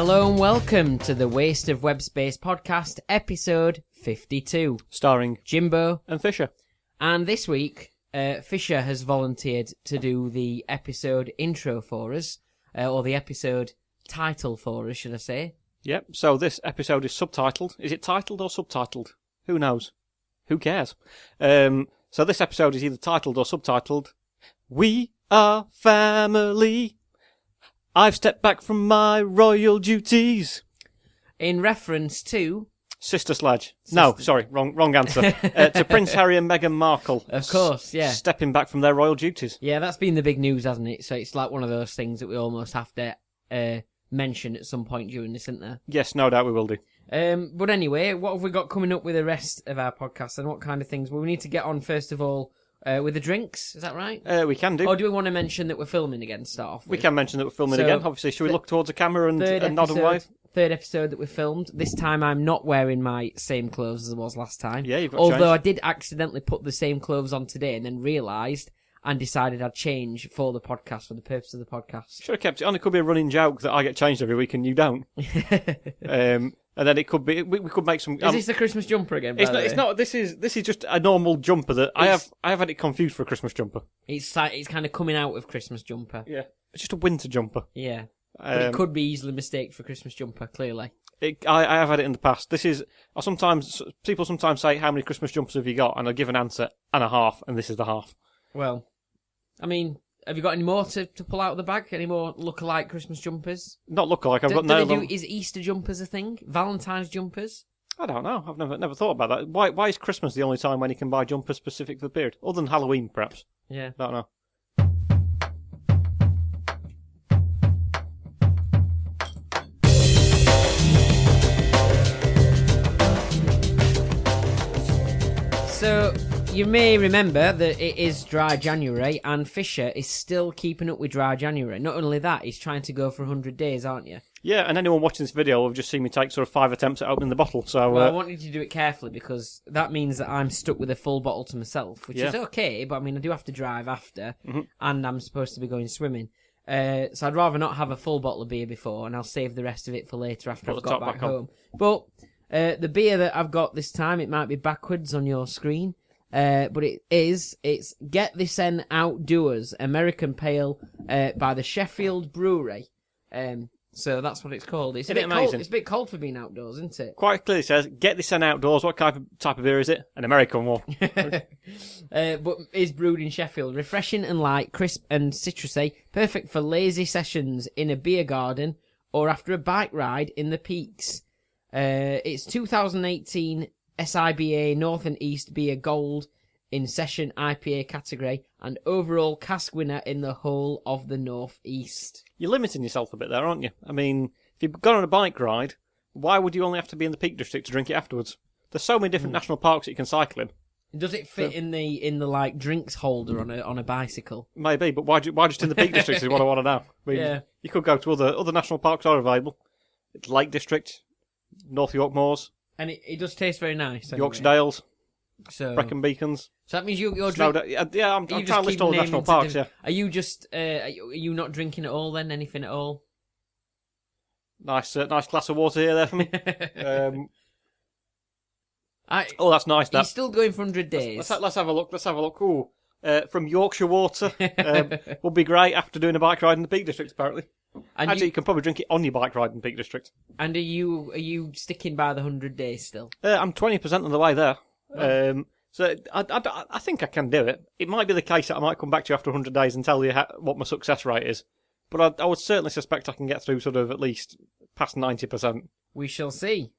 Hello and welcome to the Waste of Web Space podcast, episode 52. Starring Jimbo and Fisher. And this week, Fisher has volunteered to do the episode intro for us, or the episode title for us, should I say. Yep, so this episode is subtitled. Is it titled or subtitled? Who knows? Who cares? So this episode is either titled or subtitled, We Are Family. I've stepped back from my royal duties. In reference to... Sister Sledge. No, sorry, wrong answer. To Prince Harry and Meghan Markle. Of course, yeah. Stepping back from their royal duties. Yeah, that's been the big news, hasn't it? So it's like one of those things that we almost have to mention at some point during this, isn't there? Yes, no doubt we will do. But anyway, what have we got coming up with the rest of our podcast and what kind of things? Well, we need to get on, first of all, with the drinks. Is that right? We can do. Or do we want to mention that we're filming again to start off with? We can mention that we're filming again. Obviously, should we look towards the camera and nod and wave? Third episode that we filmed. This time I'm not wearing my same clothes as I was last time. Yeah, you've got Although changed. I did accidentally put the same clothes on today and then realised and decided I'd change for the podcast, for the purpose of the podcast. Should have kept it on. It could be a running joke that I get changed every week and you don't. And then it could be we could make some. Is this the Christmas jumper again? It's not. This is just a normal jumper that I have had it confused for a Christmas jumper. It's kind of coming out of Christmas jumper. Yeah, it's just a winter jumper. Yeah, but it could be easily mistaken for Christmas jumper. Clearly, I have had it in the past. This is. People sometimes say, "How many Christmas jumpers have you got?" And I give an answer and a half, and this is the half. Well, I mean, have you got any more to pull out of the bag? Any more look-alike Christmas jumpers? Not look-alike. I've got no. Is Easter jumpers a thing? Valentine's jumpers? I don't know. I've never thought about that. Why is Christmas the only time when you can buy jumpers specific for the period? Other than Halloween, perhaps. Yeah. Don't know. So, you may remember that it is dry January, and Fisher is still keeping up with dry January. Not only that, he's trying to go for 100 days, aren't you? Yeah, and anyone watching this video will have just seen me take sort of 5 attempts at opening the bottle. So, well, I want you to do it carefully because that means that I'm stuck with a full bottle to myself, which is okay. But I mean, I do have to drive after, and I'm supposed to be going swimming. So I'd rather not have a full bottle of beer before, and I'll save the rest of it for later after I've got back home. But the beer that I've got this time, it might be backwards on your screen. But it's Get This En Outdoors American Pale by the Sheffield Brewery. So that's what it's called. It's a bit amazing? cold. It's a bit cold for being outdoors, isn't it? Quite clearly says, "Get this en outdoors." What type of beer is it? An American one. But is brewed in Sheffield. Refreshing and light, crisp and citrusy. Perfect for lazy sessions in a beer garden or after a bike ride in the peaks. It's 2018 SIBA North and East Beer Gold in Session IPA category and overall cask winner in the whole of the North East. You're limiting yourself a bit there, aren't you? I mean, if you've gone on a bike ride, why would you only have to be in the Peak District to drink it afterwards? There's so many different national parks that you can cycle in. Does it fit in the like drinks holder on a bicycle? Maybe, but why just in the Peak District is what I want to know. I mean, Yeah. You could go to other national parks are available. It's Lake District, North York Moors, And it does taste very nice. Anyway. Yorkshire Dales, So Brecon Beacons. So that means you're Snow drinking. yeah, I'm trying to list all the national parks. Yeah, Are you just? Are you not drinking at all then? Anything at all? nice glass of water here there for me. He's That's nice. That. still going for 100 days. Let's have a look. Ooh, from Yorkshire Water would be great after doing a bike ride in the Peak District. Apparently, And actually, you can probably drink it on your bike ride in the Peak District. And are you sticking by the 100 days still? I'm 20% of the way there. So I think I can do it. It might be the case that I might come back to you after 100 days and tell you what my success rate is. But I would certainly suspect I can get through sort of at least past 90%. We shall see.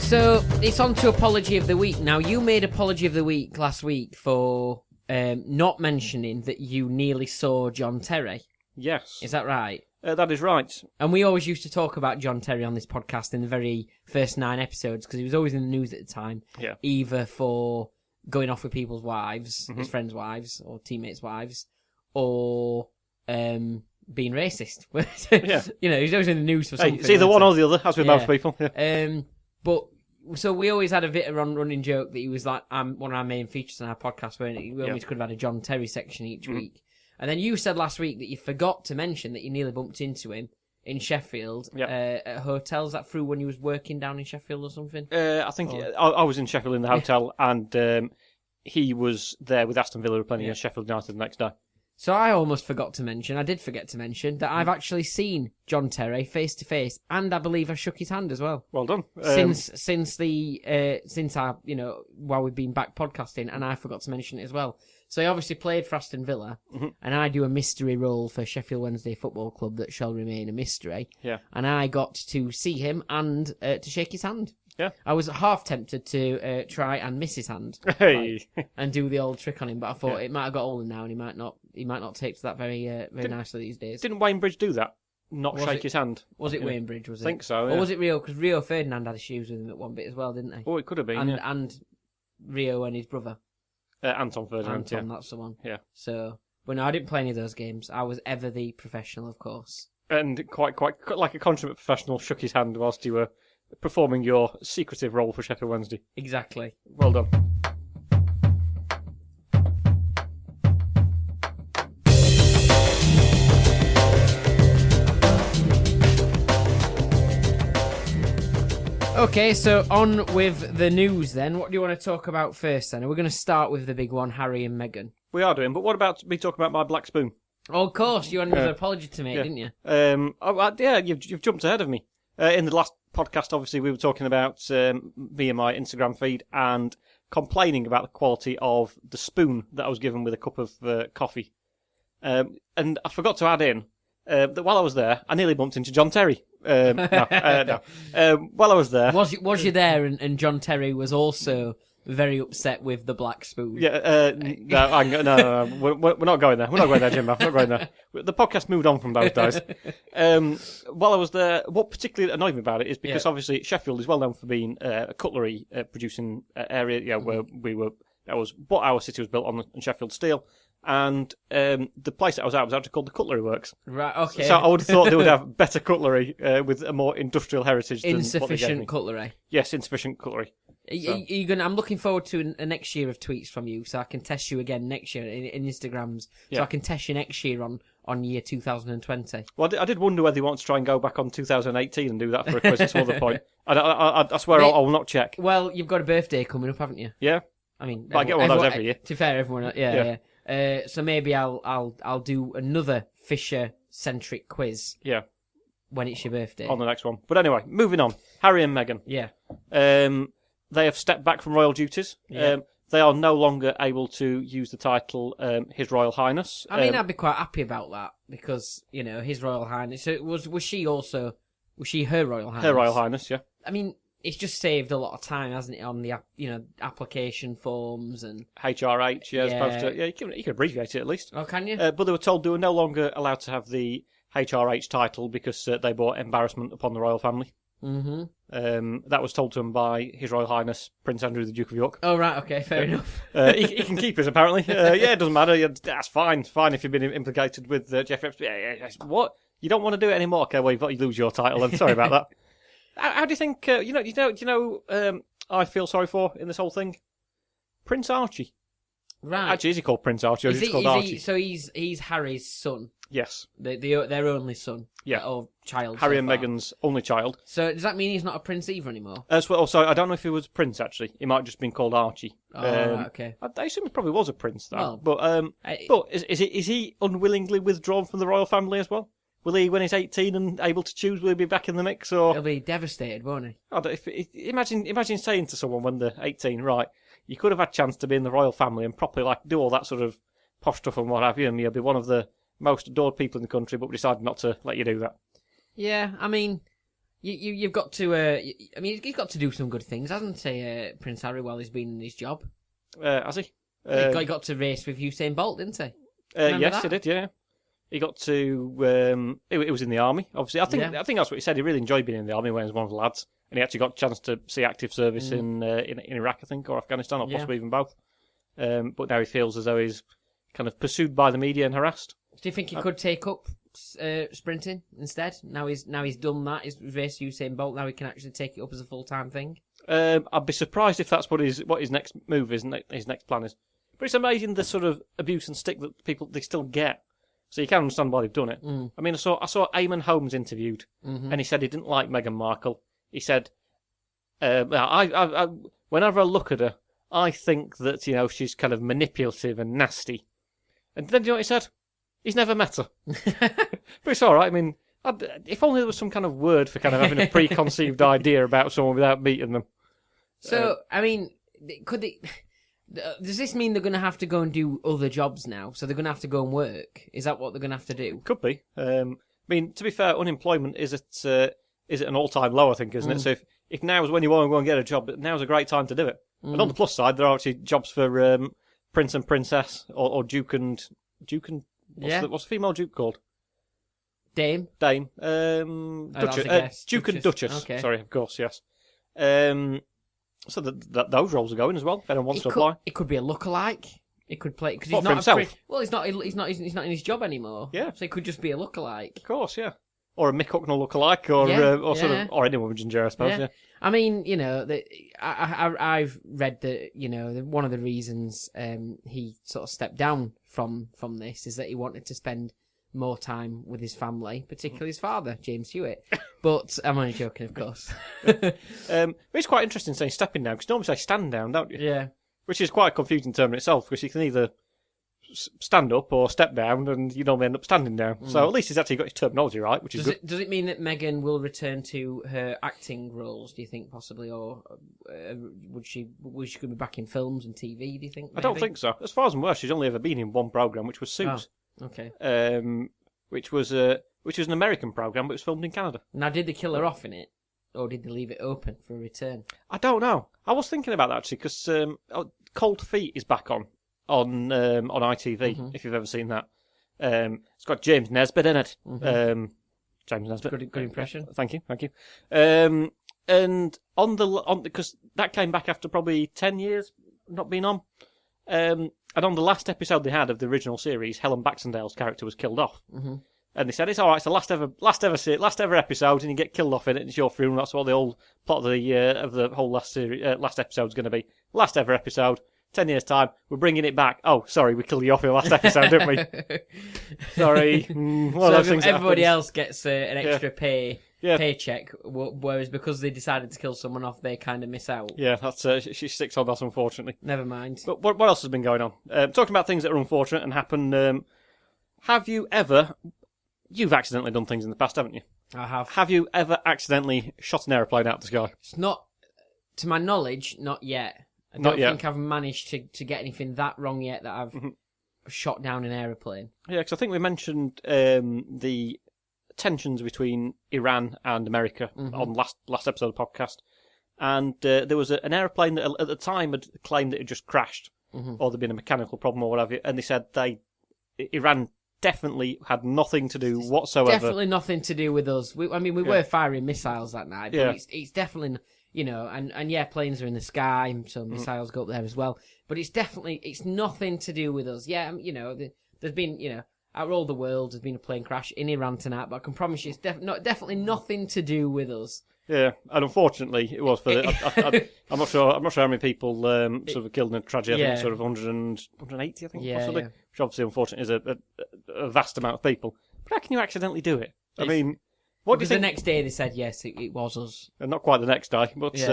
So, it's on to Apology of the Week. Now, you made Apology of the Week last week for not mentioning that you nearly saw John Terry. Yes. Is that right? That is right. And we always used to talk about John Terry on this podcast in the very first 9 episodes because he was always in the news at the time. Yeah. Either for going off with people's wives, his friends' wives, or teammates' wives, or being racist. Yeah. You know, he's always in the news for something. It's either one or the other, as with most people. Yeah. But So we always had a bit of a running joke that he was like one of our main features on our podcast, weren't it? We always could have had a John Terry section each week. And then you said last week that you forgot to mention that you nearly bumped into him in Sheffield at hotels. That through when you was working down in Sheffield or something? I think I was in Sheffield in the hotel, and he was there with Aston Villa playing against Sheffield United the next day. So I almost forgot to mention, I did forget to mention, that I've actually seen John Terry face to face, and I believe I shook his hand as well. Well done. Since I, while we've been back podcasting, and I forgot to mention it as well. So he obviously played for Aston Villa, and I do a mystery role for Sheffield Wednesday Football Club that shall remain a mystery. Yeah. And I got to see him and to shake his hand. Yeah. I was half tempted to try and miss his hand and do the old trick on him, but I thought it might have got older now, and he might not take to that very nicely these days. Didn't Wayne Bridge do that? Shake his hand? Was it Wayne Bridge? Was it? I think so. Or was it Rio? Because Rio Ferdinand had shoes with him at one bit as well, didn't they? Oh, it could have been. And Rio and his brother. Anton Ferdinand. Anton, that's the one. Yeah. So, but no, I didn't play any of those games. I was ever the professional, of course. And quite like a consummate professional, shook his hand whilst you were performing your secretive role for Sheffield Wednesday. Exactly. Well done. Okay, so on with the news then. What do you want to talk about first then? We're going to start with the big one, Harry and Meghan. We are doing, but what about me talking about my black spoon? Oh, of course, you had another apology to make, didn't you? You've jumped ahead of me. In the last podcast, obviously, we were talking about me and my Instagram feed and complaining about the quality of the spoon that I was given with a cup of coffee. And I forgot to add in that while I was there, I nearly bumped into John Terry. No. While I was there... Was you there and John Terry was also very upset with the black spoon? Yeah, no. We're not going there. We're not going there, Jimbo. We're not going there. The podcast moved on from those days. While I was there, what particularly annoyed me about it is because obviously Sheffield is well known for being a cutlery producing area, where we were. That was what our city was built on Sheffield steel. And the place that I was at was actually called the Cutlery Works. Right, okay. So I would have thought they would have better cutlery with a more industrial heritage than what they gave me. Insufficient cutlery. Yes, insufficient cutlery. I'm looking forward to a next year of tweets from you, so I can test you again next year in Instagrams. So I can test you next year on year 2020. Well, I did wonder whether you want to try and go back on 2018 and do that for a quiz at some other point. I swear I will not check. Well, you've got a birthday coming up, haven't you? Yeah. I mean, but I get one of those every year. To be fair, everyone, yeah. So maybe I'll do another Fisher-centric quiz. Yeah. When it's your birthday. On the next one. But anyway, moving on. Harry and Meghan. Yeah. They have stepped back from royal duties. Yeah. They are no longer able to use the title His Royal Highness. I mean, I'd be quite happy about that because, His Royal Highness. So was she Her Royal Highness? Her Royal Highness, yeah. I mean, it's just saved a lot of time, hasn't it, on the application forms and HRH. Yeah, as opposed to you can abbreviate it at least. Oh, can you? But they were told they were no longer allowed to have the HRH title because they brought embarrassment upon the royal family. Mm-hmm. That was told to him by His Royal Highness Prince Andrew, the Duke of York. Oh, right, okay, fair enough. He can keep it, apparently. It doesn't matter. That's fine. It's fine if you've been implicated with Jeff Epstein. What? You don't want to do it anymore? Okay, well, you lose your title. I'm sorry about that. How do you think? I feel sorry for in this whole thing. Prince Archie. Right. Actually, is he called Prince Archie? Or is he called Archie? So he's Harry's son. Yes. Their only son. Yeah. Or child. Harry and Meghan's only child. So does that mean he's not a prince either anymore? So I don't know if he was a prince actually. He might have just been called Archie. Oh, right, okay. I assume he probably was a prince though. Well, but is he unwillingly withdrawn from the royal family as well? Will he, when he's 18 and able to choose, will he be back in the mix? Or he'll be devastated, won't he? Imagine saying to someone when they're 18, right, you could have had a chance to be in the royal family and properly do all that sort of posh stuff and what have you, and you'll be one of the most adored people in the country, but we decided not to let you do that. Yeah, I mean, you've got to. He's got to do some good things, hasn't he, Prince Harry, while he's been in his job? Has he? He got to race with Usain Bolt, didn't he? Yes, he did. Yeah. He got to. It was in the army, obviously. I think that's what he said. He really enjoyed being in the army when he was one of the lads, and he actually got a chance to see active service in Iraq, I think, or Afghanistan, or possibly even both. But now he feels as though he's kind of pursued by the media and harassed. Do you think he could take up sprinting instead? Now he's done that. He's raced Usain Bolt. Now he can actually take it up as a full-time thing. I'd be surprised if that's what his next move is, his next plan is. But it's amazing the sort of abuse and stick that they still get. So you can understand why they've done it. Mm. I mean, I saw Eamon Holmes interviewed, Mm-hmm. and he said he didn't like Meghan Markle. He said, I whenever I look at her, I think that she's kind of manipulative and nasty. And then do you know what he said? He's never met her. But it's all right. I mean, if only there was some kind of word for kind of having a preconceived idea about someone without meeting them. So, I mean, could they? Does this mean they're going to have to go and do other jobs now? So they're going to have to go and work? Is that what they're going to have to do? Could be. I mean, to be fair, unemployment is at an all-time low, I think, isn't it? So if now is when you want to go and get a job, now's a great time to do it. And on the plus side, there are actually jobs for Prince and Princess or Duke and what's the female Duke called? Dame. Duchess. Duke and Duchess. Okay. Sorry, of course, yes. So those roles are going as well. If anyone wants to apply, it could be a lookalike. It could play because he's not himself. He's not in his job anymore. Yeah. So it could just be a lookalike. Of course, yeah. Or a Mick Hucknall lookalike, or anyone with ginger, I suppose. Yeah. I mean, I've read that one of the reasons he sort of stepped down from this is that he wanted to spend more time with his family, particularly his father, James Hewitt. But I'm only joking, of course. But it's quite interesting saying stepping down, because normally say stand down, don't you? Yeah. Which is quite a confusing term in itself, because you can either stand up or step down, and you normally end up standing down. So at least he's actually got his terminology right, which is good. Does it mean that Meghan will return to her acting roles, do you think, possibly? Or would she be back in films and TV, do you think? Maybe? I don't think so. As far as I'm aware, she's only ever been in one programme, which was Suits. Oh, okay. Which was an American programme, but it was filmed in Canada. Now, did they kill her off in it? Or did they leave it open for a return? I don't know. I was thinking about that, actually, because Cold Feet is back on ITV, if you've ever seen that. It's got James Nesbitt in it. James Nesbitt. Good impression. Thank you. And because that came back after probably 10 years not being on. And on the last episode they had of the original series, Helen Baxendale's character was killed off. And they said, it's all right, it's the last ever episode, and you get killed off in it, and it's your funeral. That's what the whole plot of the whole last episode is going to be. Last ever episode, 10 years' time, we're bringing it back. Oh, sorry, we killed you off in the last episode, didn't we? Sorry. So everybody else gets an extra paycheck, whereas because they decided to kill someone off, they kind of miss out. Yeah, that's she sticks on that, unfortunately. Never mind. But what else has been going on? Talking about things that are unfortunate and happen, have you ever... You've accidentally done things in the past, haven't you? I have. Have you ever accidentally shot an aeroplane out of the sky? It's not, to my knowledge, not yet. I don't think I've managed to get anything that wrong yet that I've shot down an aeroplane. Yeah, because I think we mentioned the tensions between Iran and America on last episode of the podcast. And there was an aeroplane that at the time had claimed that it just crashed or there'd been a mechanical problem or whatever. And they said Iran definitely had nothing to do whatsoever. Definitely nothing to do with us. We were firing missiles that night, but it's definitely, and planes are in the sky, so missiles go up there as well. But it's nothing to do with us. Yeah, there's been, out all the world, there's been a plane crash in Iran tonight, but I can promise you it's definitely nothing to do with us. Yeah, and unfortunately it was for I'm not sure how many people sort of killed in a tragedy. I think sort of 180, I think, possibly. Which obviously, unfortunately, is a vast amount of people. But how can you accidentally do it? I mean, what do you think? The next day they said yes, it was us. Not quite the next day, but is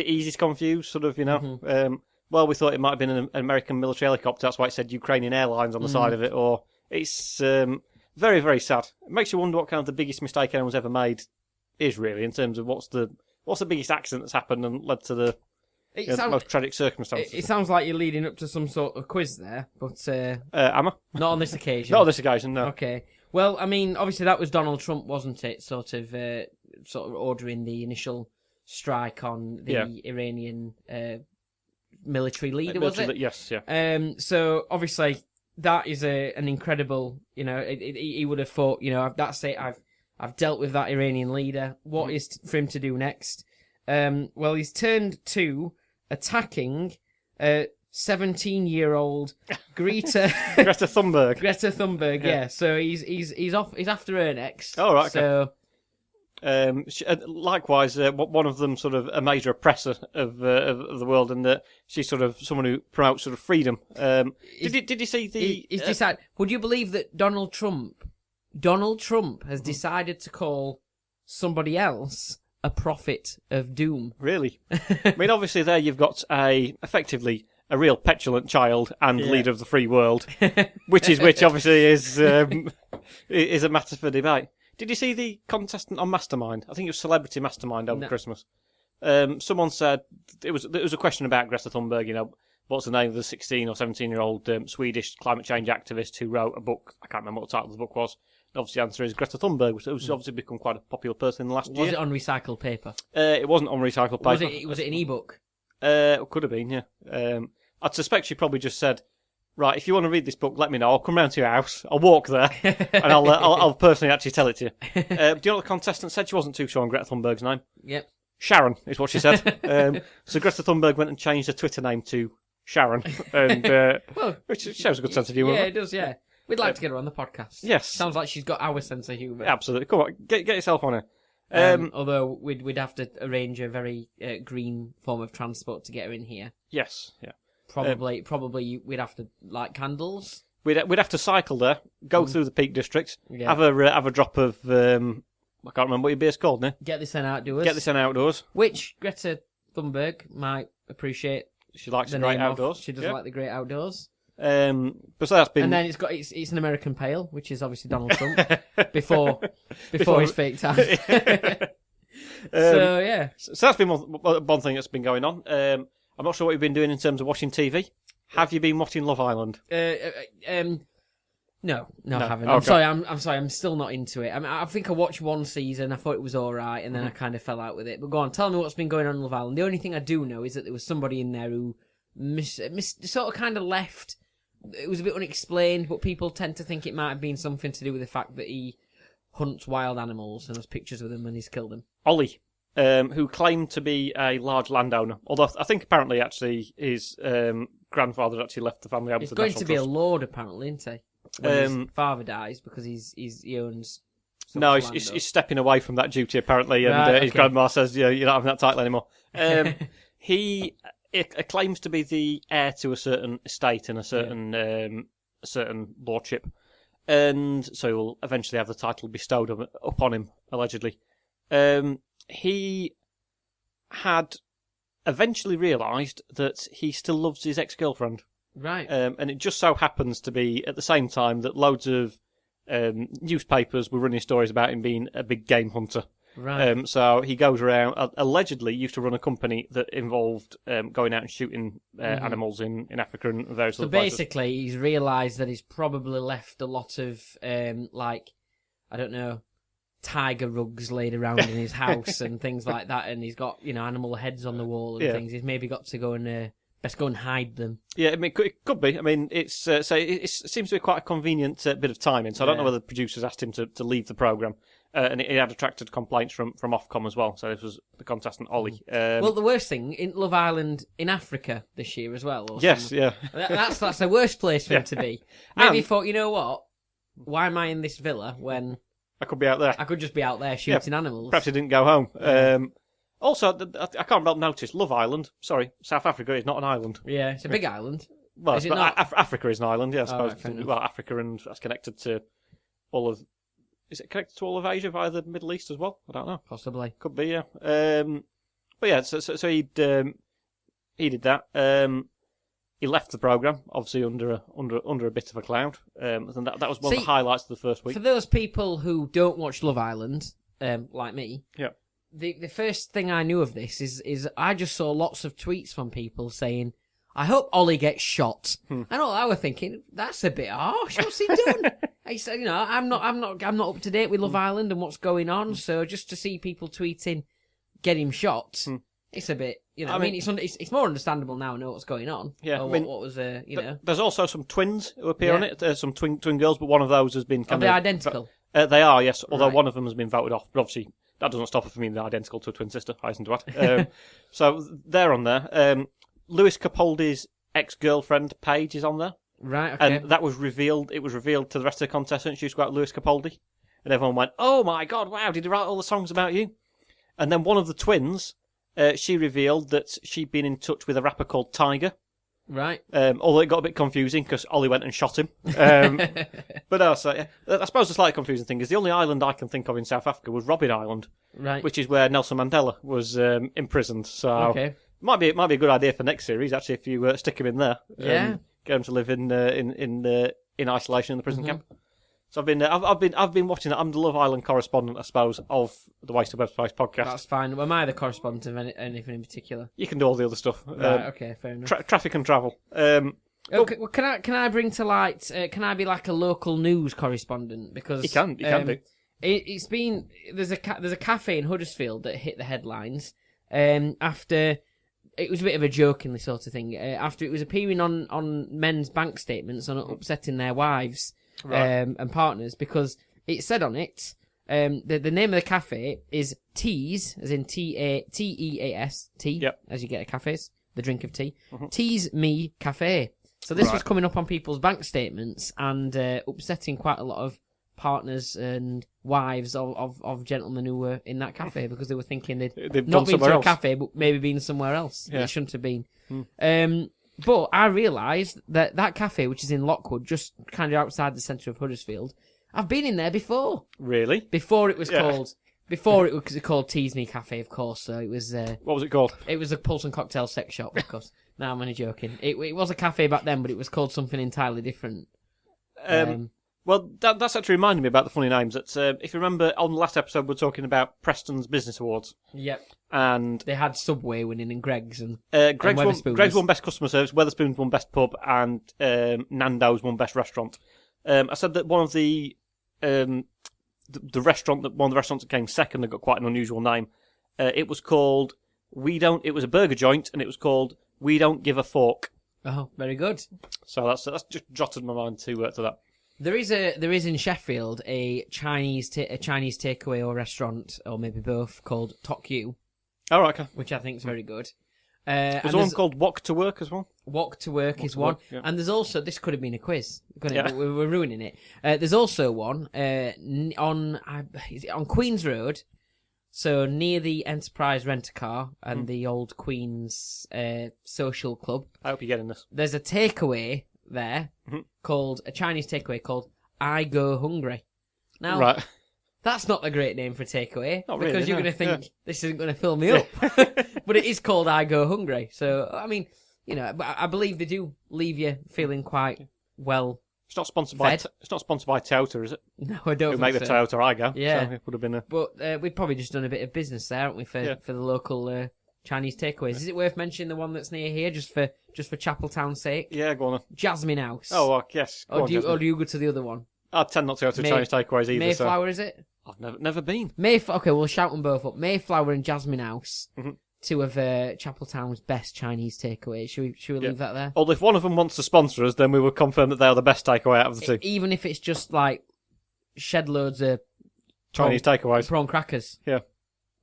it easy to confuse? Sort of, well, we thought it might have been an American military helicopter. That's why it said Ukrainian Airlines on the side of it. Or it's very, very sad. It makes you wonder what kind of the biggest mistake anyone's ever made is, really, in terms of what's the biggest accident that's happened and led to the most tragic circumstances. It sounds like you're leading up to some sort of quiz there, but am I? Not on this occasion. Not on this occasion, no. Okay. Well, I mean, obviously that was Donald Trump, wasn't it? Sort of ordering the initial strike on the Iranian military leader, was it? Yes, yeah. So obviously that is an incredible. He would have thought, that's it. I've dealt with that Iranian leader. What is for him to do next? Well, he's turned to attacking 17-year-old Greta Thunberg. Greta Thunberg, yeah. So he's after her next. Oh, right. So Likewise, one of them sort of a major oppressor of the world, and that she's sort of someone who promotes sort of freedom. Did you see the? He's decided. Would you believe that Donald Trump has decided to call somebody else a prophet of doom? Really? I mean, obviously, there you've got effectively a real petulant child and leader of the free world, which obviously is a matter for debate. Did you see the contestant on Mastermind? I think it was Celebrity Mastermind over Christmas. Someone said it was a question about Greta Thunberg. You know, what's the name of the 16 or 17-year-old Swedish climate change activist who wrote a book? I can't remember what the title of the book was. Obviously, the answer is Greta Thunberg, which has obviously become quite a popular person in the last year. Was it on recycled paper? It wasn't on recycled paper. Was it an ebook? It could have been, yeah. I'd suspect she probably just said, right, if you want to read this book, let me know. I'll come round to your house. I'll walk there, and I'll personally actually tell it to you. Do you know what the contestant said? She wasn't too sure on Greta Thunberg's name. Yep. Sharon is what she said. So Greta Thunberg went and changed her Twitter name to Sharon, and which shows a good sense of humour. Yeah, it does. Yeah, we'd like to get her on the podcast. Yes, sounds like she's got our sense of humour. Absolutely. Come on, get yourself on her. Although we'd have to arrange a very green form of transport to get her in here. Yes. Yeah. Probably we'd have to light candles. We'd have to cycle there, go through the Peak District, have a drop of I can't remember what your beer's called now. Get this outdoors. Which Greta Thunberg might appreciate. She likes the great outdoors. She does like the great outdoors. But so that's been. And then it's an American Pale, which is obviously Donald Trump before his fake time. So yeah. So that's been one thing that's been going on. I'm not sure what you've been doing in terms of watching TV. Have you been watching Love Island? No, I haven't. Okay. I'm sorry. I'm still not into it. I think I watched one season. I thought it was all right, and then I kind of fell out with it. But go on, tell me what's been going on in Love Island. The only thing I do know is that there was somebody in there who sort of kind of left. It was a bit unexplained, but people tend to think it might have been something to do with the fact that he hunts wild animals and has pictures of them and he's killed them. Ollie. Who claimed to be a large landowner. Although I think apparently actually his grandfather actually left the family. He's going to be a lord apparently, isn't he? When his father dies because he owns. No, he's stepping away from that duty apparently, and his grandma says, "Yeah, you're not having that title anymore." He claims to be the heir to a certain estate and a certain lordship, and so he will eventually have the title bestowed upon him allegedly. He had eventually realised that he still loves his ex-girlfriend. Right. And it just so happens to be at the same time that loads of newspapers were running stories about him being a big game hunter. Right. So he goes around, allegedly used to run a company that involved going out and shooting animals in Africa and various other places. So basically, he's realised that he's probably left a lot of, I don't know, tiger rugs laid around in his house and things like that, and he's got animal heads on the wall and things. He's maybe got to go and best go and hide them. Yeah, I mean, it could be. I mean, it seems to be quite a convenient bit of timing. So I don't know whether the producers asked him to leave the programme, and it had attracted complaints from Ofcom as well. So this was the contestant Ollie. Well, the worst thing in Love Island in Africa this year as well. Yes, yeah. That's the worst place for him to be. Maybe he thought, you know what? Why am I in this villa when I could be out there? I could just be out there shooting animals. Perhaps he didn't go home. Also, I can't help notice, Love Island, sorry, South Africa is not an island. Yeah, it's a big island. Well, is it not? Africa is an island, yeah, I suppose. Right, well, Africa, and that's connected to all of... Is it connected to all of Asia via the Middle East as well? I don't know. Possibly. Could be, yeah. But yeah, so he did that. He left the programme, obviously under a bit of a cloud. And that was one of the highlights of the first week. For those people who don't watch Love Island, like me, yeah. The first thing I knew of this is I just saw lots of tweets from people saying, I hope Ollie gets shot. And all I was thinking, that's a bit harsh. What's he done? I said, I'm not up to date with Love Island and what's going on. So just to see people tweeting, get him shot, it's a bit, I mean, it's more understandable now. I know what's going on. Yeah, what was There's also some twins who appear on it. Some twin girls, but one of those has been kind of. Are they identical? They are, yes. Although one of them has been voted off, but obviously. That doesn't stop her from being identical to a twin sister, I hasten to add. So they're on there. Lewis Capaldi's ex-girlfriend, Paige, is on there. Right, okay. And that was revealed. It was revealed to the rest of the contestants. She used to go out with Lewis Capaldi. and everyone went, "Oh my God, wow, did he write all the songs about you?" And then one of the twins, she revealed that she'd been in touch with a rapper called Tiger. Right. Although it got a bit confusing because Ollie went and shot him. But no, so, yeah. I suppose the slightly confusing thing is the only island I can think of in South Africa was Robben Island, Right. which is where Nelson Mandela was imprisoned. So Okay. might be a good idea for next series actually if you stick him in there. Yeah. Get him to live in isolation in the prison Mhm. camp. So I've been watching that. I'm the Love Island correspondent, I suppose, of the Wasted Web Spice podcast. That's fine. Am I the correspondent of anything in particular? You can do all the other stuff. Right. Okay. Fair enough. Traffic and travel. Okay, well, can I bring to light? Can I be like a local news correspondent? Because You can do. It's been there's a cafe in Huddersfield that hit the headlines after it was a bit of a jokingly sort of thing after it was appearing on men's bank statements on upsetting their wives and partners because it said on it the name of the cafe is Teas as in Teas tea Yep. as you get at cafes, the drink of tea. Teas Me Cafe. So this was coming up on people's bank statements and upsetting quite a lot of partners and wives of gentlemen who were in that cafe because they were thinking they'd They've not gone been to somewhere a else. cafe but maybe been somewhere else. Yeah. They shouldn't have been. But I realised that cafe, which is in Lockwood, just kind of outside the centre of Huddersfield, I've been in there before. Really? Before it was Yeah. called Tease Me Cafe, of course. So it was. What was it called? It was a Pulse and Cocktail sex shop, of course. No, I'm only joking. It was a cafe back then, but it was called something entirely different. Well, that's actually reminded me about the funny names. That if you remember, on the last episode, we were talking about Preston's Business Awards, Yep. and They had Subway winning and Greggs and Greg's Wetherspoons. won Best Customer Service, Wetherspoons won Best Pub, and Nando's won Best Restaurant. I said that one of the restaurant that one of the restaurants that came second that got quite an unusual name. It was called It was a burger joint, and it was called We Don't Give a Fork. Oh, very good. So that's just jotted in my mind to that. There is in Sheffield a Chinese takeaway or restaurant or maybe both called Tok Yu, All right, okay. which I think is very good. There's And one called Walk to Work as well. Walk to Work is to one, Work, yeah. and there's also this could have been a quiz, couldn't it? Yeah. But we're ruining it. There's also one on Queen's Road, so near the Enterprise Rent-A-Car and the old Queen's Social Club. I hope you're getting this. There's a takeaway there called a Chinese takeaway called I Go Hungry. Now, Right. that's not a great name for a takeaway Not because really, you're no. going to think Yeah. this isn't going to fill me up. But it is called I Go Hungry. So, I mean, but I believe they do leave you feeling quite well. It's not sponsored Fed. by Toyota, is it? No, I don't Who think make the so. Toyota I go. Yeah. So it would have been a. But we've probably just done a bit of business there, haven't we, for the local Chinese takeaways? Is it worth mentioning the one that's near here, just for Chapeltown's sake? Yeah, go on then. Jasmine House. Oh, well, yes. Go Or on, do Jasmine. you go to the other one? I tend not to go to Chinese takeaways either. Mayflower, is it? So I've never been. Okay, we'll shout them both up. Mayflower and Jasmine House, two of Chapeltown's best Chinese takeaways. Should we leave that there? Although if one of them wants to sponsor us, then we will confirm that they are the best takeaway out of the two. Even if it's just like shed loads of Chinese takeaways. prawn crackers. Yeah.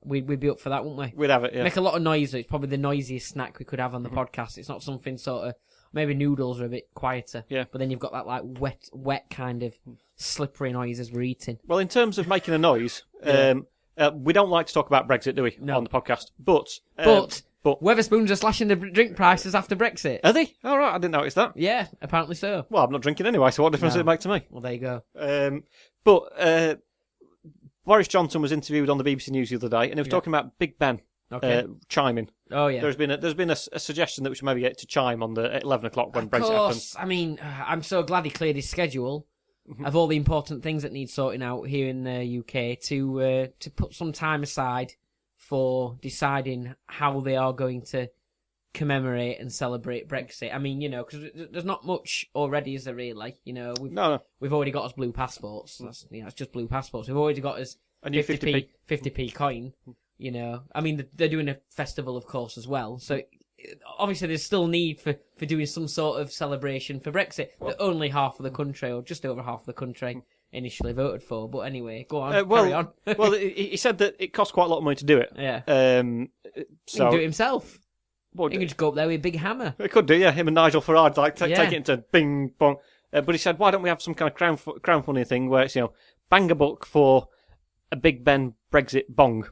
We'd be up for that, wouldn't we? We'd have it, yeah. Make a lot of noise. It's probably the noisiest snack we could have on the podcast. It's not something sort of maybe noodles are a bit quieter. Yeah. But then you've got that like wet kind of slippery noise as we're eating. Well, in terms of making a noise, we don't like to talk about Brexit, do we, on the podcast? But Wetherspoons are slashing the drink prices after Brexit. are they? All right, I didn't notice that. Yeah, apparently so. Well, I'm not drinking anyway, so what difference does it make to me? Well, there you go. But Boris Johnson was interviewed on the BBC News the other day, and he was talking about Big Ben chiming. Oh yeah. There's been a suggestion that we should maybe get to chime on at 11 o'clock when Brexit happens. I mean, I'm so glad he cleared his schedule of all the important things that need sorting out here in the UK to put some time aside for deciding how they are going to commemorate and celebrate Brexit. I mean, because there's not much already, is there really? We've already got us blue passports. That's, it's just blue passports. We've already got us A new 50p coin. I mean, they're doing a festival, of course, as well. So obviously, there's still need for doing some sort of celebration for Brexit that only half of the country, or just over half of the country, initially voted for. But anyway, go on, carry on. Well, he said that it costs quite a lot of money to do it. Yeah. So He can do it himself. Well, He can just go up there with a big hammer. it could do, yeah. Him and Nigel Farage take it into bing bong. But he said, why don't we have some kind of crowdfunding thing where it's bang a buck for a Big Ben Brexit bong.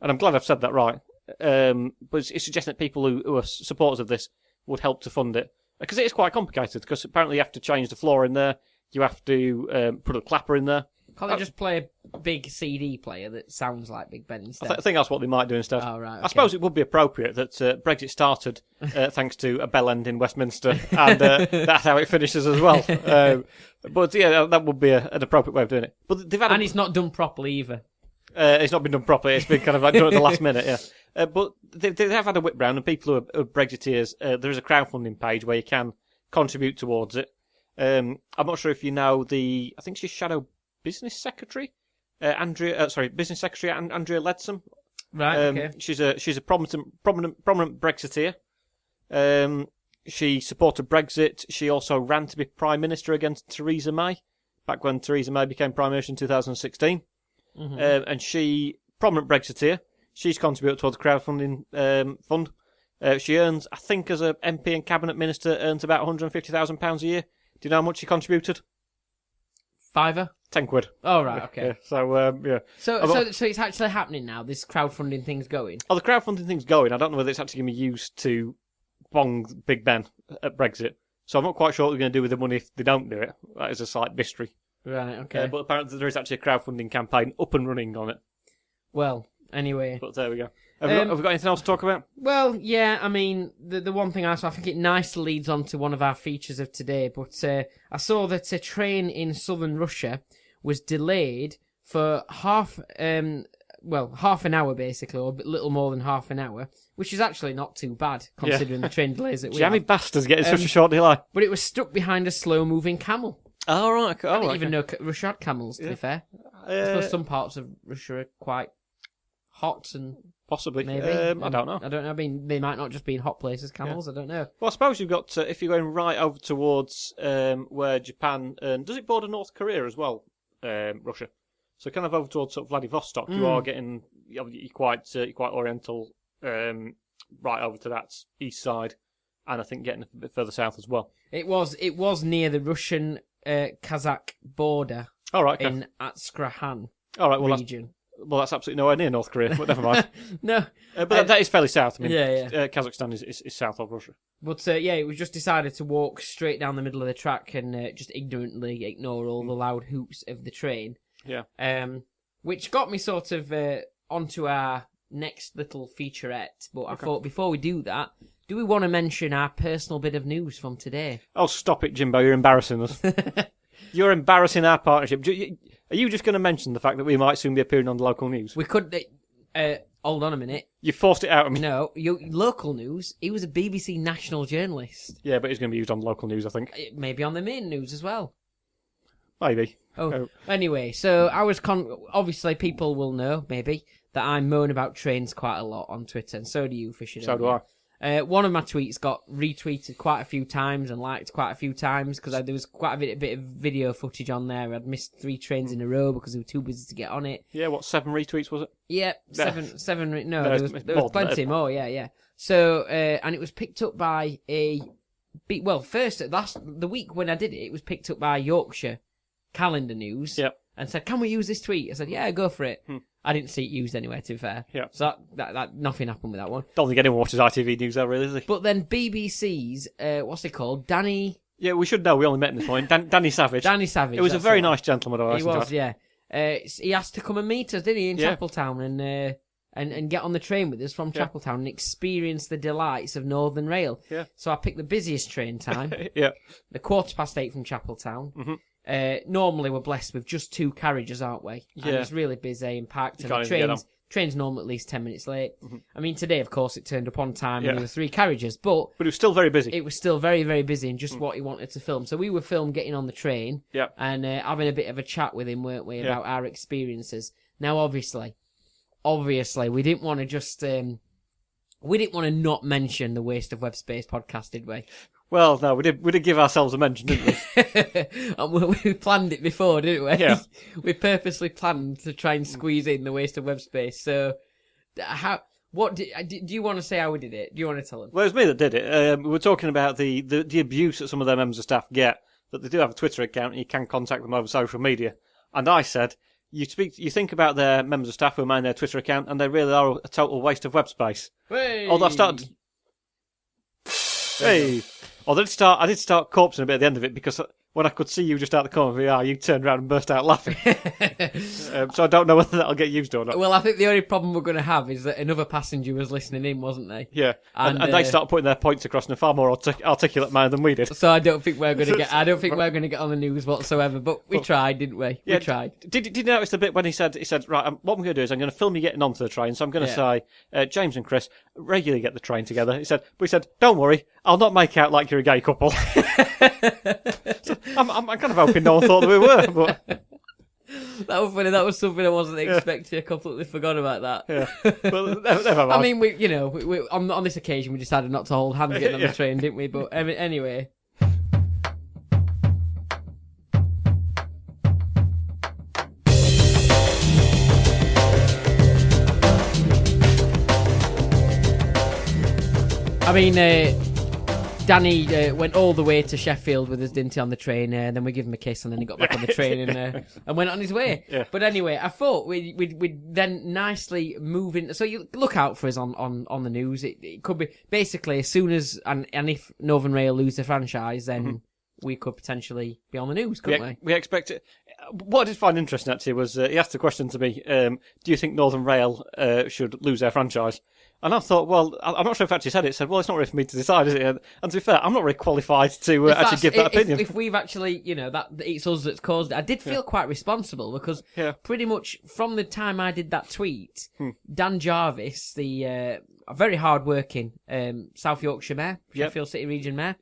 And I'm glad I've said that right. But it's suggesting that people who are supporters of this would help to fund it. Because it is quite complicated, because apparently you have to change the floor in there, you have to put a clapper in there. Can't they just play a big CD player that sounds like Big Ben instead? I think that's what they might do instead. Oh, right, okay. I suppose it would be appropriate that Brexit started thanks to a bell end in Westminster, and that's how it finishes as well. But yeah, that would be an appropriate way of doing it. But they've had and it's not done properly either. It's not been done properly. It's been kind of like done at the last minute, yeah. But they have had a whip round, and people who are Brexiteers, there is a crowdfunding page where you can contribute towards it. I'm not sure if you know I think she's Shadow Business Secretary, Business Secretary Andrea Leadsom. Right. Okay. She's a prominent Brexiteer. She supported Brexit. She also ran to be Prime Minister against Theresa May, back when Theresa May became Prime Minister in 2016. Mm-hmm. And prominent Brexiteer, she's contributed towards the crowdfunding fund. She earns, I think, as a MP and Cabinet Minister, earns about £150,000 a year. Do you know how much she contributed? £5? £10. Oh, right, okay. Yeah, so, yeah. So it's actually happening now, this crowdfunding thing's going? Oh, the crowdfunding thing's going. I don't know whether it's actually going to be used to bong Big Ben at Brexit. So I'm not quite sure what they're going to do with the money if they don't do it. That is a slight mystery. Right, okay. But apparently there is actually a crowdfunding campaign up and running on it. Well, anyway. But there we go. Have we got anything else to talk about? Well, yeah, I mean, the one thing I think it nicely leads on to one of our features of today, but I saw that a train in southern Russia was delayed for half an hour basically, or a little more than half an hour, which is actually not too bad considering the train delays that we Jammy have. bastards getting such a short delay. But it was stuck behind a slow-moving camel. Oh, right. I didn't even know Russia had camels, to be fair. I suppose some parts of Russia are quite hot and... Possibly. Maybe. I don't know. I don't know. I mean, they might not just be in hot places, camels. I don't know. Well, I suppose you've got, if you're going right over towards where Japan... does it border North Korea as well, Russia? So kind of over towards sort of Vladivostok, you are getting... You're quite oriental, right over to that east side. And I think getting a bit further south as well. It was near the Russian Kazakh border. Oh, right, okay. In Astrakhan region. That's absolutely nowhere near North Korea, but never mind. No. But that is fairly south. I mean, yeah. Kazakhstan is south of Russia. But it was just decided to walk straight down the middle of the track and just ignorantly ignore all the loud hoots of the train. Yeah. Which got me sort of onto our next little featurette. But I thought before we do that, do we want to mention our personal bit of news from today? Oh, stop it, Jimbo. You're embarrassing us. You're embarrassing our partnership. Are you just going to mention the fact that we might soon be appearing on the local news? We could... hold on a minute. You forced it out of me. No, local news. He was a BBC national journalist. Yeah, but he's going to be used on local news, I think. Maybe on the main news as well. Maybe. Oh. Anyway, so I was... obviously, people will know, maybe, that I moan about trains quite a lot on Twitter, and so do you, Fisher. So do I. One of my tweets got retweeted quite a few times and liked quite a few times because there was quite a bit of video footage on there. I'd missed 3 trains in a row because we were too busy to get on it. Yeah, 7 retweets was it? Yeah, seven. No, there was plenty more. Yeah. So, and it was picked up by the week when I did it, it was picked up by Yorkshire Calendar News. Yep. And said, "Can we use this tweet?" I said, "Yeah, go for it." I didn't see it used anywhere, to be fair. Yeah. So that nothing happened with that one. Don't think anyone watches ITV News though, really, does he? But then BBC's, what's it called? Danny... Yeah, we should know. We only met him this morning. Danny Savage. Danny Savage. It was a very nice gentleman. He was, yeah. He asked to come and meet us, didn't he, in Chapeltown and get on the train with us from Chapeltown and experience the delights of Northern Rail. Yeah. So I picked the busiest train time. Yeah. The 8:15 from Chapeltown. Mm-hmm. Normally we're blessed with just 2 carriages, aren't we? Yeah. And it's really busy and packed. And the train's normally at least 10 minutes late. Mm-hmm. I mean, today, of course, it turned up on time and there were 3 carriages, but it was still very busy. It was still very, very busy and just what he wanted to film. So we were filmed getting on the train and having a bit of a chat with him, weren't we, about our experiences. Now, obviously, we didn't want to just... we didn't want to not mention the Waste of Web Space podcast, did we? Well, no, we did give ourselves a mention, didn't we? We planned it before, didn't we? Yeah. We purposely planned to try and squeeze in the Waste of Web Space. So, do you want to say how we did it? Do you want to tell them? Well, it was me that did it. We were talking about the abuse that some of their members of staff get, that they do have a Twitter account and you can contact them over social media. And I said, you think about their members of staff who mind their Twitter account, and they really are a total waste of web space. Hey! Although I started... Hey! Although I did start corpsing a bit at the end of it, because when I could see you just out the corner of the eye, you turned around and burst out laughing. So I don't know whether that'll get used or not. Well, I think the only problem we're going to have is that another passenger was listening in, wasn't they? Yeah, and they started putting their points across in a far more articulate manner than we did. So I don't think we're going to get. I don't think we're going to get on the news whatsoever. But we tried, didn't we? Yeah, we tried. Did you notice the bit when he said, right, what I'm going to do is I'm going to film you getting onto the train. So I'm going to say, James and Chris regularly get the train together. He said, don't worry, I'll not make out like you're a gay couple. So I'm kind of hoping no one thought that we were, but that was funny. That was something I wasn't expecting. I completely forgot about that. Yeah, well, never mind. I mean, we on this occasion we decided not to hold hands getting on the train, didn't we? But anyway. I mean, Danny went all the way to Sheffield with us, didn't he, on the train? And then we gave him a kiss, and then he got back on the train and went on his way. Yeah. But anyway, I thought we'd then nicely move in. So you look out for us on the news. It could be basically as soon as and if Northern Rail lose the franchise, then we could potentially be on the news, couldn't we? We expect it. What I did find interesting actually was he asked the question to me: do you think Northern Rail should lose their franchise? And I thought, well, I'm not sure if he actually said it. He said, well, it's not really for me to decide, is it? And to be fair, I'm not really qualified to actually give that opinion. If we've actually, that it's us that's caused it. I did feel quite responsible because pretty much from the time I did that tweet, Dan Jarvis, the very hard-working South Yorkshire Mayor, Sheffield City Region Mayor,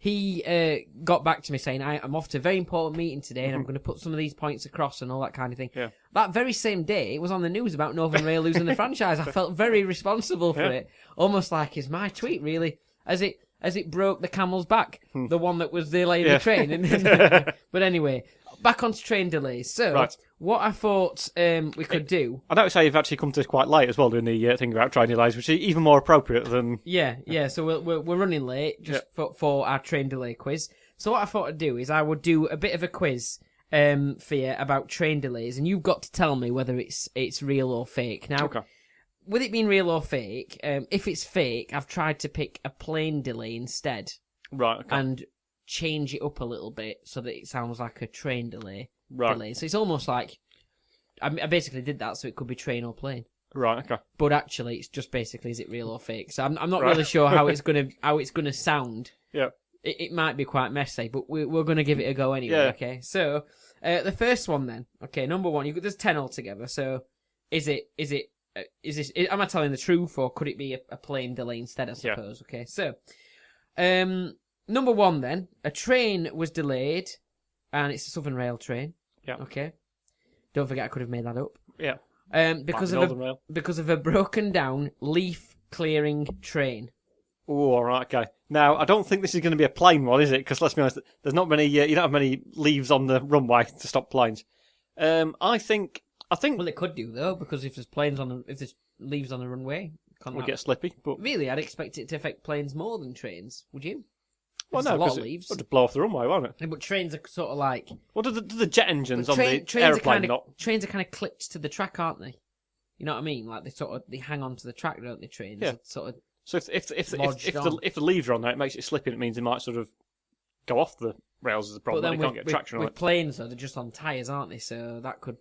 he got back to me saying, I'm off to a very important meeting today and I'm going to put some of these points across and all that kind of thing. Yeah. That very same day, it was on the news about Northern Rail losing the franchise. I felt very responsible for it. Almost like it's my tweet, really. As it broke the camel's back, the one that was delaying the train. But anyway, back onto train delays. So, what I thought we could do... I noticed how you've actually come to this quite late as well, doing the thing about train delays, which is even more appropriate than... Yeah, so we're running late just for our train delay quiz. So what I thought I'd do is I would do a bit of a quiz for you about train delays, and you've got to tell me whether it's real or fake. Now, with it being real or fake, if it's fake, I've tried to pick a plane delay instead. Right, okay. And change it up a little bit so that it sounds like a train delay. Right. So it's almost like... I basically did that so it could be train or plane. Right, okay. But actually, it's just basically, is it real or fake? So I'm not really sure how it's gonna sound. Yeah. It might be quite messy, but we're going to give it a go anyway, okay? So, the first one then. Okay, number one, there's 10 altogether, so is this, am I telling the truth, or could it be a plane delay instead, I suppose? Okay, so, number one then, a train was delayed, and it's a Southern Rail train. Yeah. Okay. Don't forget I could have made that up. Yeah. Because of a broken down leaf clearing train. Oh, all right, okay. Now, I don't think this is going to be a plane one, is it? Because let's be honest, there's not many. You don't have many leaves on the runway to stop planes. I think. Well, it could do though, because if there's leaves on the runway, we'll get slippy. But really, I'd expect it to affect planes more than trains. Would you? Well, no, because it'll just blow off the runway, won't it? Yeah, but trains are sort of like. Well, do the jet engines on the aeroplane not? Trains are kind of clipped to the track, aren't they? You know what I mean? Like they hang onto the track, don't they? Trains. Yeah. Sort of. So if the leaves are on there, it makes it slippy. It means they might sort of go off the rails as a problem. But then they can't get traction on it. With planes, though, they're just on tyres, aren't they? So that could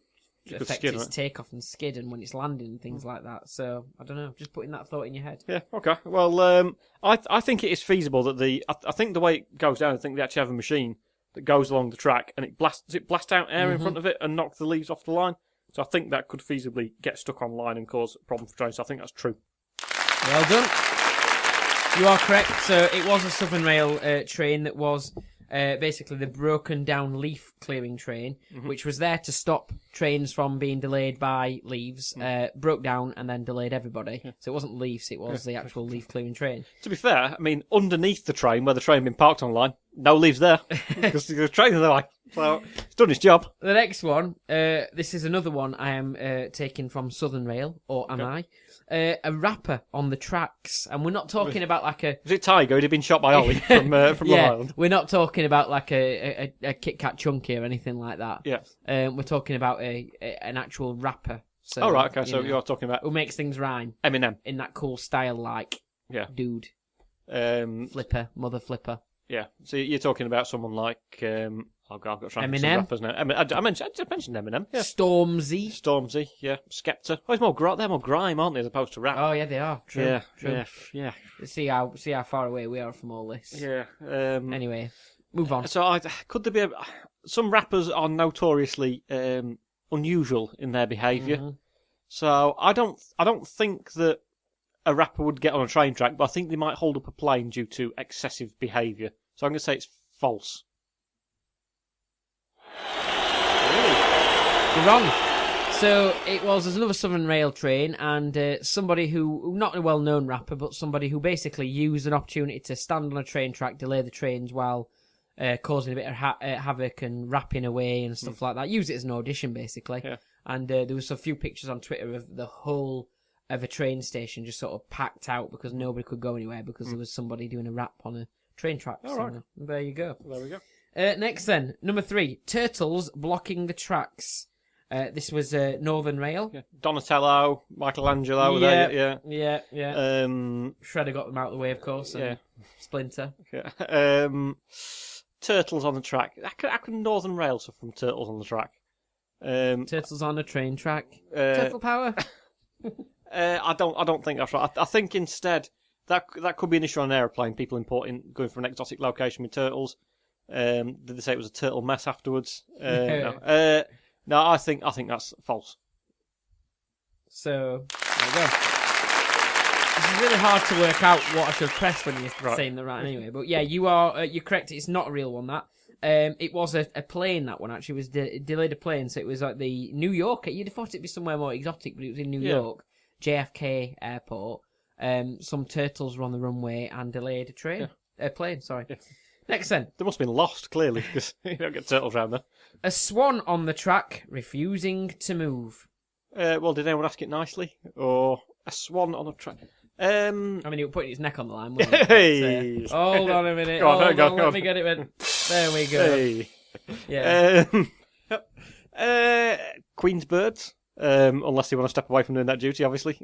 affect its takeoff and skid, and when it's landing and things like that. So I don't know. Just putting that thought in your head. Yeah. Okay. Well, I think it is feasible that I think the way it goes down, I think they actually have a machine that goes along the track and it blast out air in front of it and knock the leaves off the line. So I think that could feasibly get stuck on line and cause a problem for trains. So I think that's true. Well done. You are correct. So it was a Southern Rail train that was basically the broken down leaf clearing train, which was there to stop trains from being delayed by leaves, broke down and then delayed everybody. So it wasn't leaves, it was the actual leaf clearing train. To be fair, I mean, underneath the train, where the train had been parked on line, No leaves there. Because the trainer there, like, so it's done his job. The next one, this is another one I am taking from Southern Rail, or am I? A rapper on the tracks, and we're not talking about like a... Was it Tiger? He'd been shot by Ollie from Long Island. We're not talking about like a Kit Kat Chunky or anything like that. Yeah. We're talking about an actual rapper. So, oh, right, okay, so you're talking about... Who makes things rhyme. Eminem. In that cool style, like... Yeah. Dude. Flipper. Mother Flipper. Yeah, so you're talking about someone like... I've got to try and Eminem. Rappers now. I just mentioned Eminem. Yeah. Stormzy, yeah. Skepta. Oh, they're more grime, aren't they, as opposed to rap? Oh yeah, they are. True. Yeah, True. yeah. See how far away we are from all this. Yeah. Anyway, move on. So, could there be some rappers are notoriously unusual in their behaviour. Mm-hmm. So I don't think that a rapper would get on a train track, but I think they might hold up a plane due to excessive behaviour. So I'm going to say it's false. You're wrong. So there's another Southern Rail train, and somebody who, not a well-known rapper, but somebody who basically used an opportunity to stand on a train track, delay the trains while causing a bit of havoc and rapping away and stuff like that. Use it as an audition, basically. Yeah. And there was a few pictures on Twitter of the whole of a train station just sort of packed out because nobody could go anywhere because there was somebody doing a rap on a train track. All right. There you go. There we go. Next then, number 3, turtles blocking the tracks. This was Northern Rail. Yeah. Donatello, Michelangelo. Yeah. Shredder got them out of the way, of course. And Splinter. Yeah. Turtles on the track. How can Northern Rail suffer from turtles on the track? Turtles on a train track. Turtle power. I don't think that's right. I think instead that could be an issue on an aeroplane. People going from an exotic location with turtles. Did they say it was a turtle mess afterwards? No. No, I think that's false. So there you go. It's really hard to work out what I should press when you're saying the right anyway. But yeah, you're correct. It's not a real one. That it was a plane. That one actually was delayed a plane. So it was like the New York. You'd have thought it'd be somewhere more exotic, but it was in New York, JFK Airport. Some turtles were on the runway and delayed a plane. Sorry. Yeah. Next then. They must have been lost, clearly, because you don't get turtles around there. A swan on the track refusing to move. Well, did anyone ask it nicely? Or a swan on a track? I mean, he was putting his neck on the line, wasn't he? But, hold on a minute. Go on, let me get it in. There we go. Hey. Yeah. Queen's birds. Unless you want to step away from doing that duty, obviously.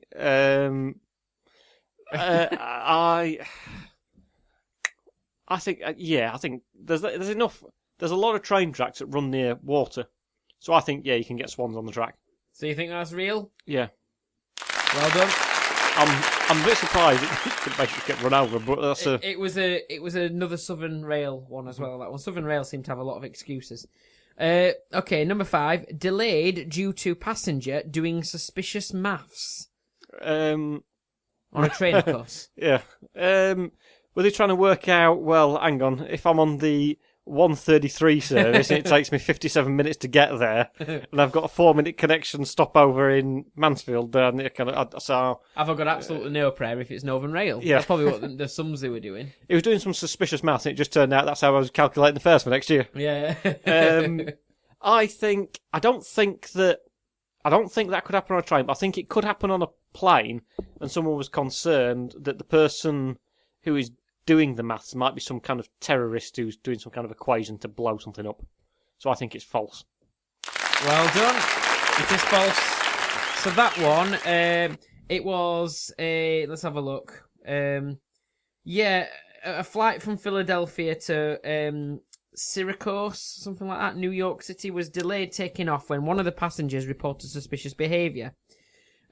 I think there's enough. There's a lot of train tracks that run near water, so I think you can get swans on the track. So you think that's real? Yeah. Well done. I'm a bit surprised it could make it get run over, but that's it was another Southern Rail one as well. That one. Southern Rail seemed to have a lot of excuses. Okay, number 5, delayed due to passenger doing suspicious maths. On a train, of course. Yeah. Were they trying to work out, well, hang on, if I'm on the 1:33 service and it takes me 57 minutes to get there, and I've got a 4-minute connection stopover in Mansfield, then it so... Have I got absolutely no prayer if it's Northern Rail? Yeah. That's probably what the sums they were doing. He was doing some suspicious maths, and it just turned out that's how I was calculating the fares for next year. Yeah. I don't think that could happen on a train, but I think it could happen on a plane, and someone was concerned that the person who is doing the maths might be some kind of terrorist who's doing some kind of equation to blow something up. So I think it's false. Well done. It is false. So that one, it was let's have a look. A flight from Philadelphia to Syracuse, something like that, New York City, was delayed taking off when one of the passengers reported suspicious behaviour.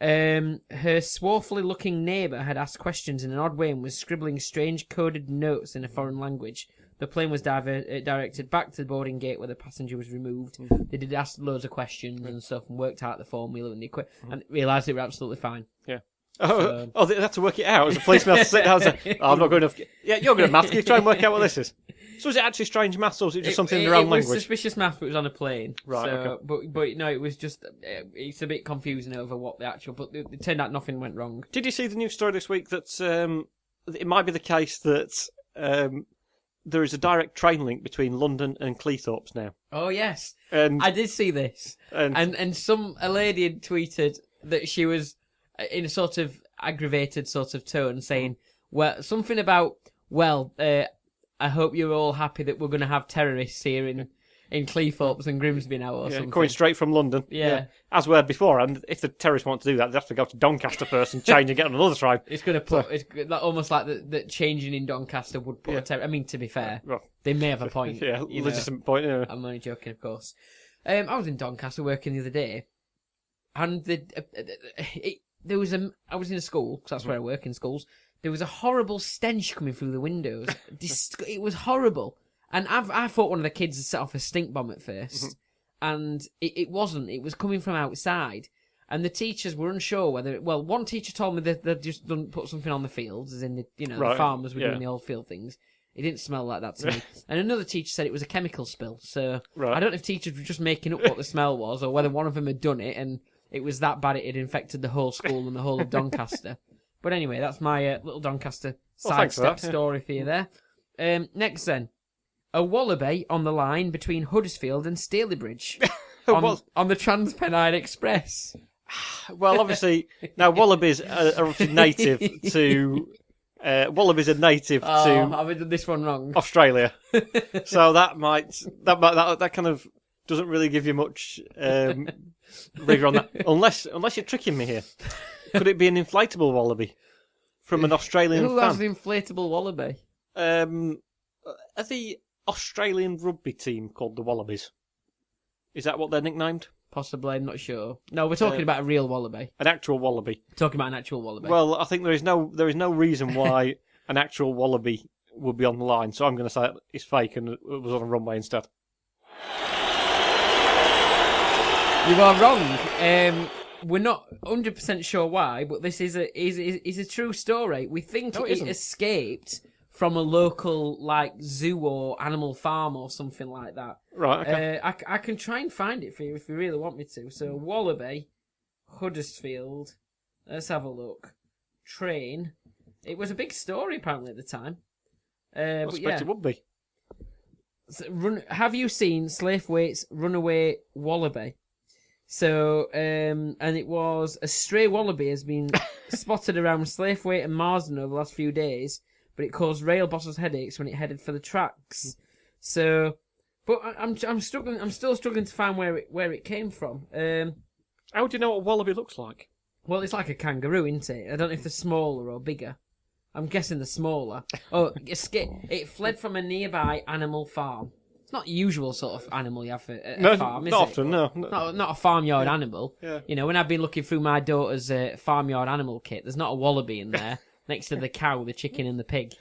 Her swarthily looking neighbour had asked questions in an odd way and was scribbling strange coded notes in a foreign language. The plane was directed back to the boarding gate where the passenger was removed. They did ask loads of questions and stuff and worked out the formula and and realised they were absolutely fine. Yeah. They had to work it out. As a policeman has to sit down and say, I'm not good enough. Yeah, you're good at maths. Can you try and work out what this is? So is it actually strange maths or was it just something in their own language? It was suspicious maths, but it was on a plane. Right, so, okay. But no, it was just, it's a bit confusing over what the actual, but it turned out nothing went wrong. Did you see the news story this week that it might be the case that there is a direct train link between London and Cleethorpes now. Oh yes, And I did see this, and a lady had tweeted that she was in a sort of aggravated sort of tone saying, well, something about, I hope you're all happy that we're going to have terrorists here in Cleethorpes and Grimsby now or something. Coming straight from London. Yeah. As we had before, and if the terrorists want to do that, they have to go to Doncaster first and change and get on another train. It's going to put, it's almost like that changing in Doncaster would put a terror. I mean, to be fair, they may have a point. Yeah, legitimate point. Yeah. I'm only joking, of course. I was in Doncaster working the other day, and there was I was in a school, because that's where I work, in schools. There was a horrible stench coming through the windows. It was horrible. And I thought one of the kids had set off a stink bomb at first. And it wasn't. It was coming from outside. And the teachers were unsure whether... Well, one teacher told me that they'd just done put something on the fields, as in the farmers were doing the old field things. It didn't smell like that to me. And another teacher said it was a chemical spill. So I don't know if teachers were just making up what the smell was, or whether one of them had done it, and it was that bad it had infected the whole school and the whole of Doncaster. But anyway, that's my little Doncaster sidestep story for you there. Next then. A wallaby on the line between Huddersfield and Stalybridge on the Transpennine Express. Well, obviously, now wallabies are obviously native to... wallabies are native to... Have I done this one wrong? Australia. So that kind of doesn't really give you much rigor on that. Unless you're tricking me here. Could it be an inflatable wallaby from an Australian Who fan? has an inflatable wallaby? Are the Australian rugby team called the Wallabies? Is that what they're nicknamed? Possibly, I'm not sure. No, we're talking about a real wallaby. An actual wallaby. Talking about an actual wallaby. Well, I think there is no reason why an actual wallaby would be on the line, so I'm going to say it's fake and it was on a runway instead. You are wrong. We're not 100% sure why, but this is a true story. We think it escaped from a local zoo or animal farm or something like that. Right. Okay. I can try and find it for you if you really want me to. So wallaby, Huddersfield. Let's have a look. Train. It was a big story apparently at the time. I expect it would be. So, have you seen Slaithwaite's Runaway Wallaby? So, and it was a stray wallaby has been spotted around Slaithwaite and Marsden over the last few days, but it caused rail bosses headaches when it headed for the tracks. So, but I'm struggling. I'm still struggling to find where it came from. How do you know what a wallaby looks like? Well, it's like a kangaroo, isn't it? I don't know if they're smaller or bigger. I'm guessing they're smaller. Oh, it fled from a nearby animal farm. It's not the usual sort of animal you have at a farm, is it? Not often, no. Not a farmyard animal. Yeah. You know, when I've been looking through my daughter's farmyard animal kit, there's not a wallaby in there next to the cow, the chicken, and the pig.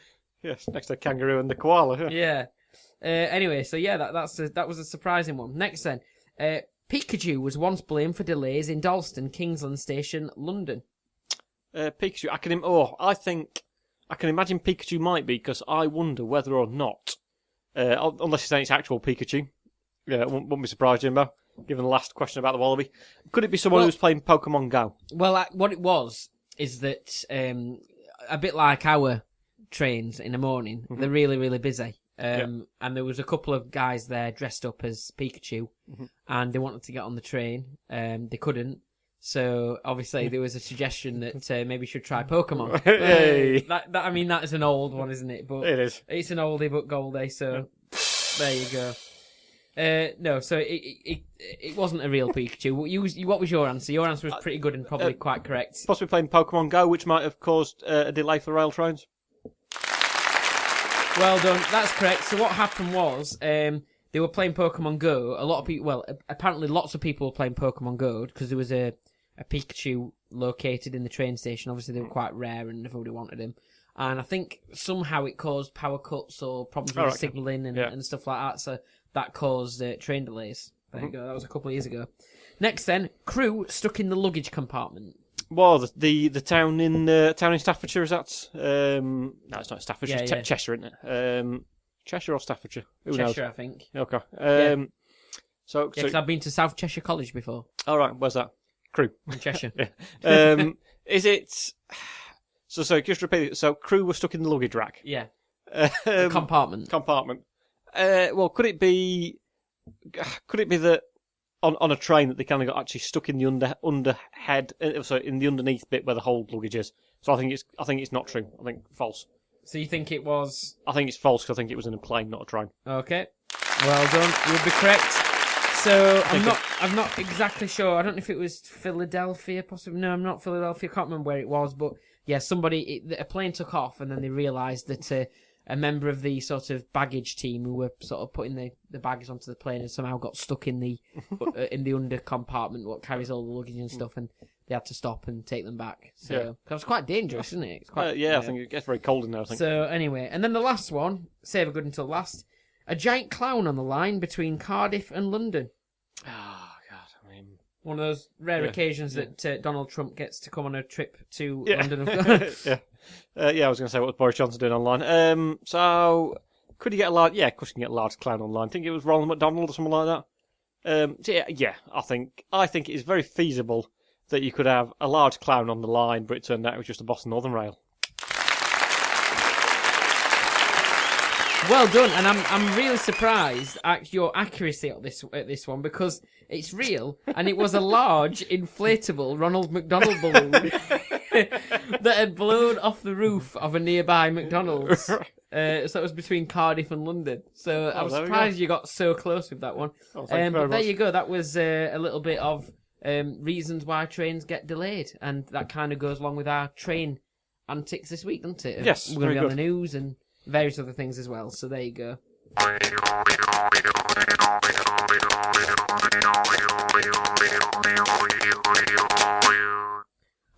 Yes, next to the kangaroo and the koala. Yeah. Anyway, so yeah, that was a surprising one. Next then, Pikachu was once blamed for delays in Dalston Kingsland Station, London. Pikachu, I can imagine Pikachu might be, because I wonder whether or not, unless you're saying it's actual Pikachu, wouldn't be surprised, Jimbo, given the last question about the wallaby. Could it be someone who's playing Pokemon Go? Well, what it was is that a bit like our trains in the morning, they're really, really busy. And there was a couple of guys there dressed up as Pikachu, and they wanted to get on the train. They couldn't. So, obviously, there was a suggestion that maybe we should try Pokemon. Hey. That is an old one, isn't it? But it is. It's an oldie but goldie, so there you go. No, so it wasn't a real Pikachu. What was your answer? Your answer was pretty good and probably quite correct. Possibly playing Pokemon Go, which might have caused a delay for rail trains. Well done. That's correct. So what happened was they were playing Pokemon Go. A lot of people, apparently lots of people were playing Pokemon Go because there was a Pikachu located in the train station. Obviously, they were quite rare and everybody wanted him. And I think somehow it caused power cuts or problems with signalling and stuff like that. So that caused train delays. There you go. That was a couple of years ago. Next then, crew stuck in the luggage compartment. Well, the town in Staffordshire, is that? No, it's not Staffordshire. It's Cheshire, isn't it? Cheshire or Staffordshire? Who knows? Cheshire, I think. Okay. So because I've been to South Cheshire College before. All right. Where's that? Crew. In Cheshire. Is it? So just repeat it. So crew were stuck in the luggage rack. Yeah. Compartment. Compartment. Well, could it be that on a train that they kind of got actually stuck in the in the underneath bit where the hold luggage is? So I think it's not true. I think false. So you think it was? I think it's false because I think it was in a plane, not a train. Okay. Well done. You'll be correct. So I'm not exactly sure. I don't know if it was Philadelphia, possibly. No, I'm not Philadelphia. I can't remember where it was, but yeah, a plane took off, and then they realised that a member of the sort of baggage team who were sort of putting the bags onto the plane and somehow got stuck in the under compartment, what carries all the luggage and stuff, and they had to stop and take them back. So that was quite dangerous, isn't it? It's quite, I think it gets very cold in there. I think. So anyway, and then the last one, save a good until last. A giant clown on the line between Cardiff and London. Oh, God, I mean... One of those rare occasions that Donald Trump gets to come on a trip to London. I was going to say, what was Boris Johnson doing online? So, could he get a large... Yeah, of course you can get a large clown online. I think it was Ronald McDonald or something like that. I think it is very feasible that you could have a large clown on the line, but it turned out it was just a Boston Northern Rail. Well done, and I'm really surprised at your accuracy at this one because it's real, and it was a large inflatable Ronald McDonald balloon that had blown off the roof of a nearby McDonald's. So it was between Cardiff and London. So I was surprised you got so close with that one. But there you go. That was a little bit of reasons why trains get delayed, and that kind of goes along with our train antics this week, doesn't it? Yes, we're going to be on the news and various other things as well, so there you go.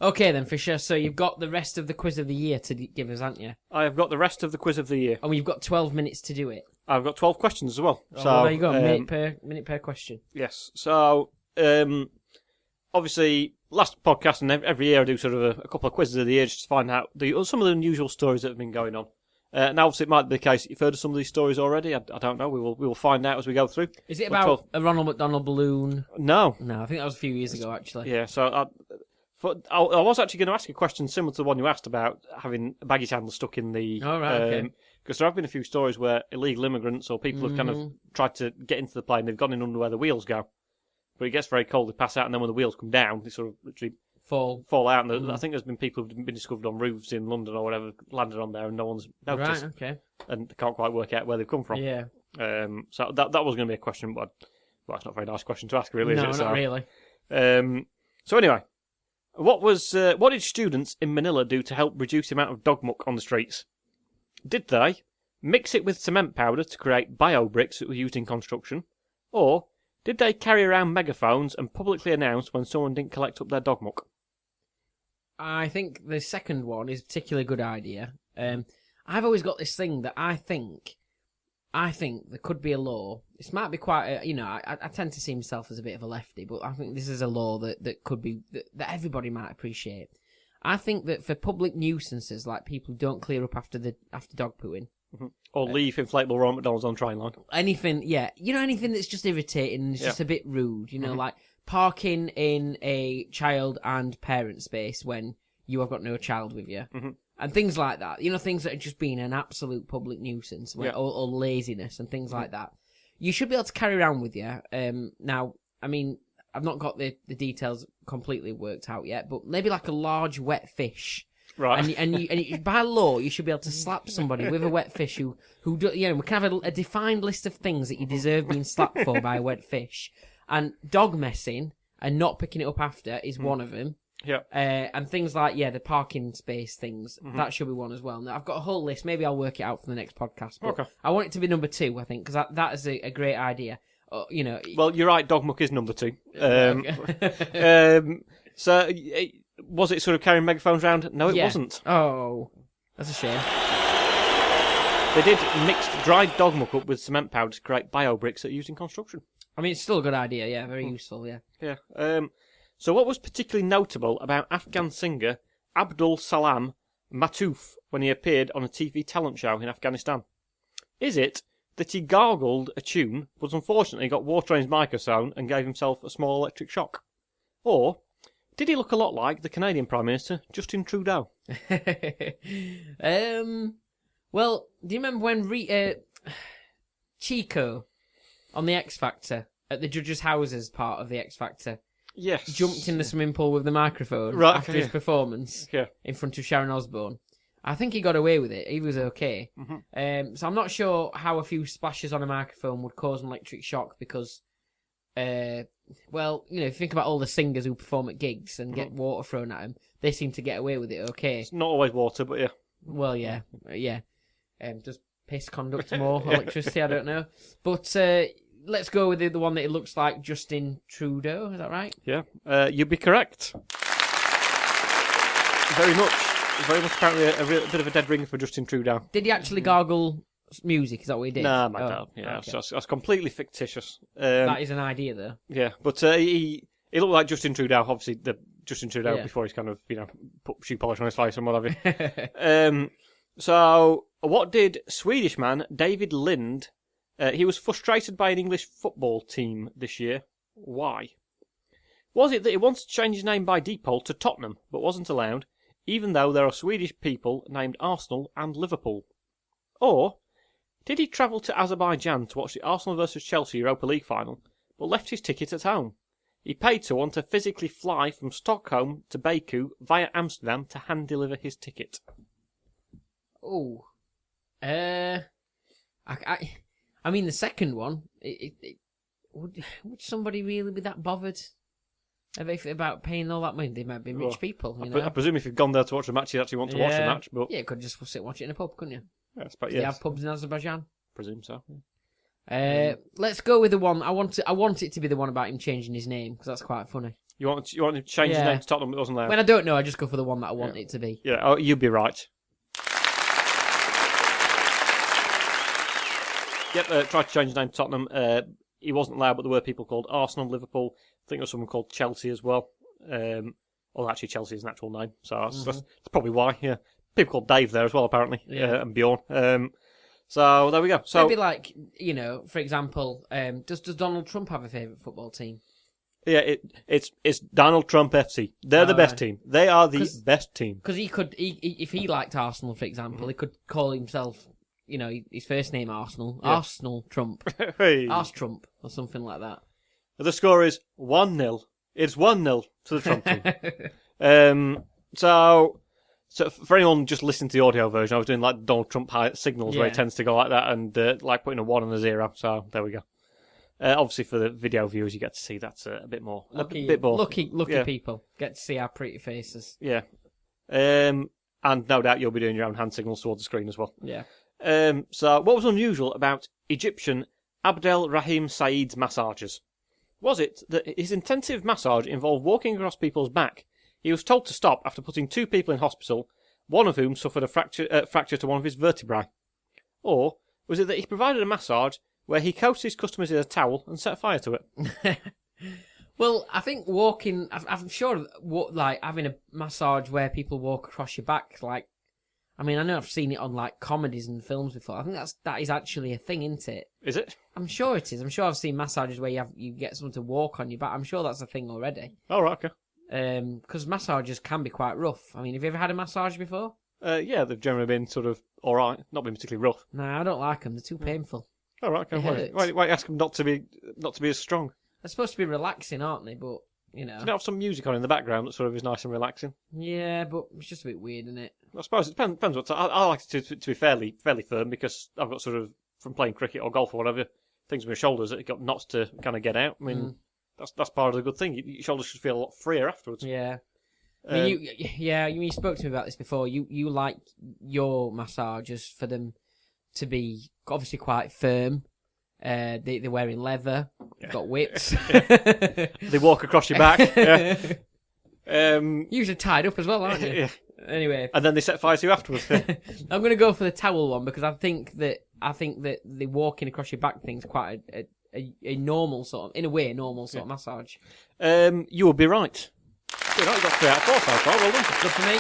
Okay then, Fisher, so you've got the rest of the quiz of the year to give us, haven't you? I have got the rest of the quiz of the year. And you've got 12 minutes to do it. I've got 12 questions as well. Oh, well, there you go, minute per question. Yes, so, obviously, last podcast and every year I do sort of a couple of quizzes of the year just to find out some of the unusual stories that have been going on. Now, obviously, it might be the case that you've heard of some of these stories already. I don't know. We will find out as we go through. Is it about a Ronald McDonald balloon? No. No, I think that was a few years ago, actually. Yeah, so I was actually going to ask a question similar to the one you asked about having a baggage handle stuck in the... Oh, right, okay. Because there have been a few stories where illegal immigrants or people have kind of tried to get into the plane, they've gone in under where the wheels go. But it gets very cold, they pass out, and then when the wheels come down, they sort of literally... fall out, and I think there's been people who've been discovered on roofs in London or whatever, landed on there, and no one's noticed. Right, okay. And they can't quite work out where they've come from. Yeah. So that was going to be a question, but it's not a very nice question to ask, really, is it? No, not really. So anyway, what did students in Manila do to help reduce the amount of dog muck on the streets? Did they mix it with cement powder to create bio bricks that were used in construction, or did they carry around megaphones and publicly announce when someone didn't collect up their dog muck? I think the second one is a particularly good idea. I've always got this thing that I think there could be a law. This might be quite, I tend to see myself as a bit of a lefty, but I think this is a law that could be, that everybody might appreciate. I think that for public nuisances, like people who don't clear up after dog pooing, or leave inflatable Ronald McDonald's on train line. Anything, yeah. Anything that's just irritating and it's just a bit rude, like parking in a child and parent space when you have got no child with you. And things like that. Things that are just being an absolute public nuisance or laziness and things like that. You should be able to carry around with you. Now, I mean, I've not got the details completely worked out yet, but maybe like a large wet fish. Right. And by law, you should be able to slap somebody with a wet fish who we can have a defined list of things that you deserve being slapped for by a wet fish. And dog messing and not picking it up after is one of them. Yeah. And things like, the parking space things, that should be one as well. Now, I've got a whole list. Maybe I'll work it out for the next podcast. But okay. I want it to be number 2, I think, because that is a great idea. Well, you're right, dog muck is number 2. So, was it sort of carrying megaphones around? No, it wasn't. Oh, that's a shame. They did mix dried dog muck up with cement powder to create bio bricks that are used in construction. I mean, it's still a good idea, yeah, very useful, yeah. Yeah. So what was particularly notable about Afghan singer Abdul Salam Matouf when he appeared on a TV talent show in Afghanistan? Is it that he gargled a tune, but unfortunately got water in his microphone and gave himself a small electric shock? Or did he look a lot like the Canadian Prime Minister, Justin Trudeau? Well, do you remember when Chico on the X Factor at the judges' houses part of the X Factor Yes. jumped in the swimming pool with the microphone Right, after his performance in front of Sharon Osbourne? I think he got away with it. He was okay. Mm-hmm. So I'm not sure how a few splashes on a microphone would cause an electric shock because, well, you know, if you think about all the singers who perform at gigs and get water thrown at them, they seem to get away with it okay. It's not always water, but yeah. Well, yeah. Does piss conduct more electricity? I don't know. But let's go with the one that it looks like Justin Trudeau. Is that right? Yeah. You'd be correct. Very much. Very much apparently a bit of a dead ringer for Justin Trudeau. Did he actually gargle music? Is that what he did? Nah, my dad. Yeah, okay. that's completely fictitious. That is an idea, though. Yeah, but he looked like Justin Trudeau, obviously the Justin Trudeau before he's kind of, put shoe polish on his face and what have you. So, what did Swedish man David Lind, he was frustrated by an English football team this year. Why? Was it that he wanted to change his name by default to Tottenham, but wasn't allowed, even though there are Swedish people named Arsenal and Liverpool? Or did he travel to Azerbaijan to watch the Arsenal versus Chelsea Europa League final, but left his ticket at home? He paid someone to physically fly from Stockholm to Baku via Amsterdam to hand-deliver his ticket. Oh. I mean, the second one, would somebody really be that bothered about paying all that money? They might be rich people, you know? I presume if you've gone there to watch the match, you actually want to watch the match. But yeah, you could just sit and watch it in a pub, couldn't you? Yes, but Do they have pubs in Azerbaijan? Presume so. Let's go with the one. I want it to be the one about him changing his name because that's quite funny. You want him to change his name to Tottenham, but doesn't allow? When I don't know, I just go for the one that I want it to be. Yeah, oh, you'd be right. Yep, tried to change his name to Tottenham. He wasn't allowed, but there were people called Arsenal, Liverpool. I think there was someone called Chelsea as well. Well, actually, Chelsea is an actual name, so that's probably why. Yeah, people called Dave there as well, apparently, and Bjorn. So there we go. So maybe like, for example, does Donald Trump have a favourite football team? Yeah, it's Donald Trump FC. They're the best team. They are the best team. Because if he liked Arsenal, for example, he could call himself, his first name Arsenal, Arsenal Trump, Ars Trump, or something like that. The score is 1-0. It's 1-0 to the Trump team. So for anyone just listening to the audio version, I was doing like Donald Trump signals where he tends to go like that and like putting a 1 and a 0. So there we go. Obviously, for the video viewers, you get to see that's a bit more. Lucky people get to see our pretty faces. Yeah. And no doubt you'll be doing your own hand signals towards the screen as well. Yeah. So what was unusual about Egyptian Abdel Rahim Said's massages? Was it that his intensive massage involved walking across people's back? He was told to stop after putting 2 people in hospital, one of whom suffered a fracture to one of his vertebrae. Or was it that he provided a massage where he coated his customers in a towel and set fire to it? Well, I think walking, I'm sure, having a massage where people walk across your back, I know I've seen it on comedies and films before. I think that is actually a thing, isn't it? Is it? I'm sure it is. I'm sure I've seen massages where you get someone to walk on your back. I'm sure that's a thing already. Oh, right, okay. Because massages can be quite rough. Have you ever had a massage before? Yeah, they've generally been sort of all right, not been particularly rough. No, I don't like them. They're too painful. Oh, right, okay. Why ask them not to be as strong? They're supposed to be relaxing, aren't they? But Do you not have some music on in the background that sort of is nice and relaxing? Yeah, but it's just a bit weird, isn't it? I suppose it depends what. I like it to be fairly firm because I've got sort of from playing cricket or golf or whatever things with my shoulders that got knots to kind of get out. That's part of the good thing. Your shoulders should feel a lot freer afterwards. Yeah. You spoke to me about this before. You like your massages for them to be obviously quite firm. They're wearing leather. Got whips. They walk across your back. Yeah. Usually tied up as well, aren't you? Yeah. Anyway. And then they set fire to you afterwards. I'm going to go for the towel one because I think that the walking across your back thing's quite a normal sort of, in a way, a normal sort of massage. You would be right. You got 3 out of 4 so far. Well done. Good for me.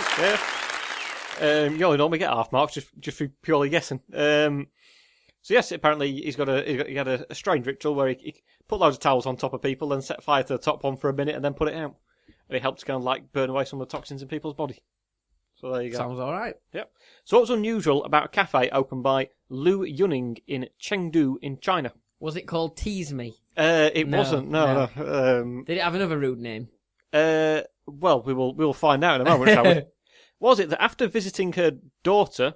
Yeah. You only normally get half marks just for purely guessing. So yes, apparently he had a strange ritual where he put loads of towels on top of people, then set fire to the top one for a minute, and then put it out. And it helped to kind of burn away some of the toxins in people's body. So there you go. Sounds all right. Yep. So what was unusual about a cafe opened by Lu Yuning in Chengdu in China? Was it called Tease Me? It No, wasn't. No. Did it have another rude name? Well, we will find out in a moment, shall we? Was it that after visiting her daughter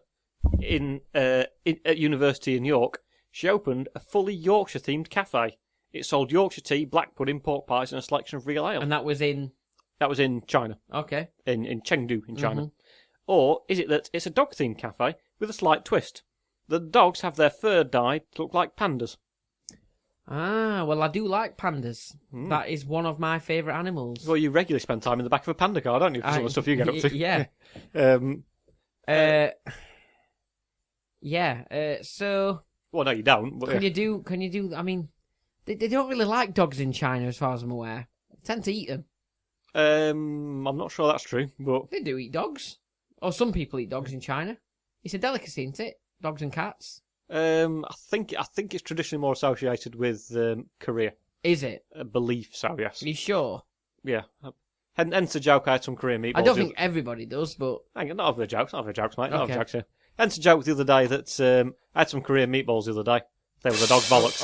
at university in York, she opened a fully Yorkshire-themed cafe? It sold Yorkshire tea, black pudding, pork pies, and a selection of real ale. And that was in... That was in China. Okay. In Chengdu, in China. Mm-hmm. Or is it that it's a dog-themed cafe with a slight twist? The dogs have their fur dyed to look like pandas. Ah, well, I do like pandas. That is one of my favourite animals. Well, you regularly spend time in the back of a panda car, don't you, for some of the stuff you get up to? Yeah. So... Well, no, you don't. But, Can you do... I mean, they don't really like dogs in China, as far as I'm aware. They tend to eat them. I'm not sure that's true, but... They do eat dogs. Or some people eat dogs in China. It's a delicacy, isn't it? Dogs and cats. I think it's traditionally more associated with Korea. Is it? I believe so, yes. Are you sure? Yeah. Hence the joke, I had some Korean meatballs. I don't think everybody does, but... Hang on, not over the jokes, mate. Not over Okay. the jokes here. Hence the joke the other day that I had some Korean meatballs the other day. They were the dog's bollocks.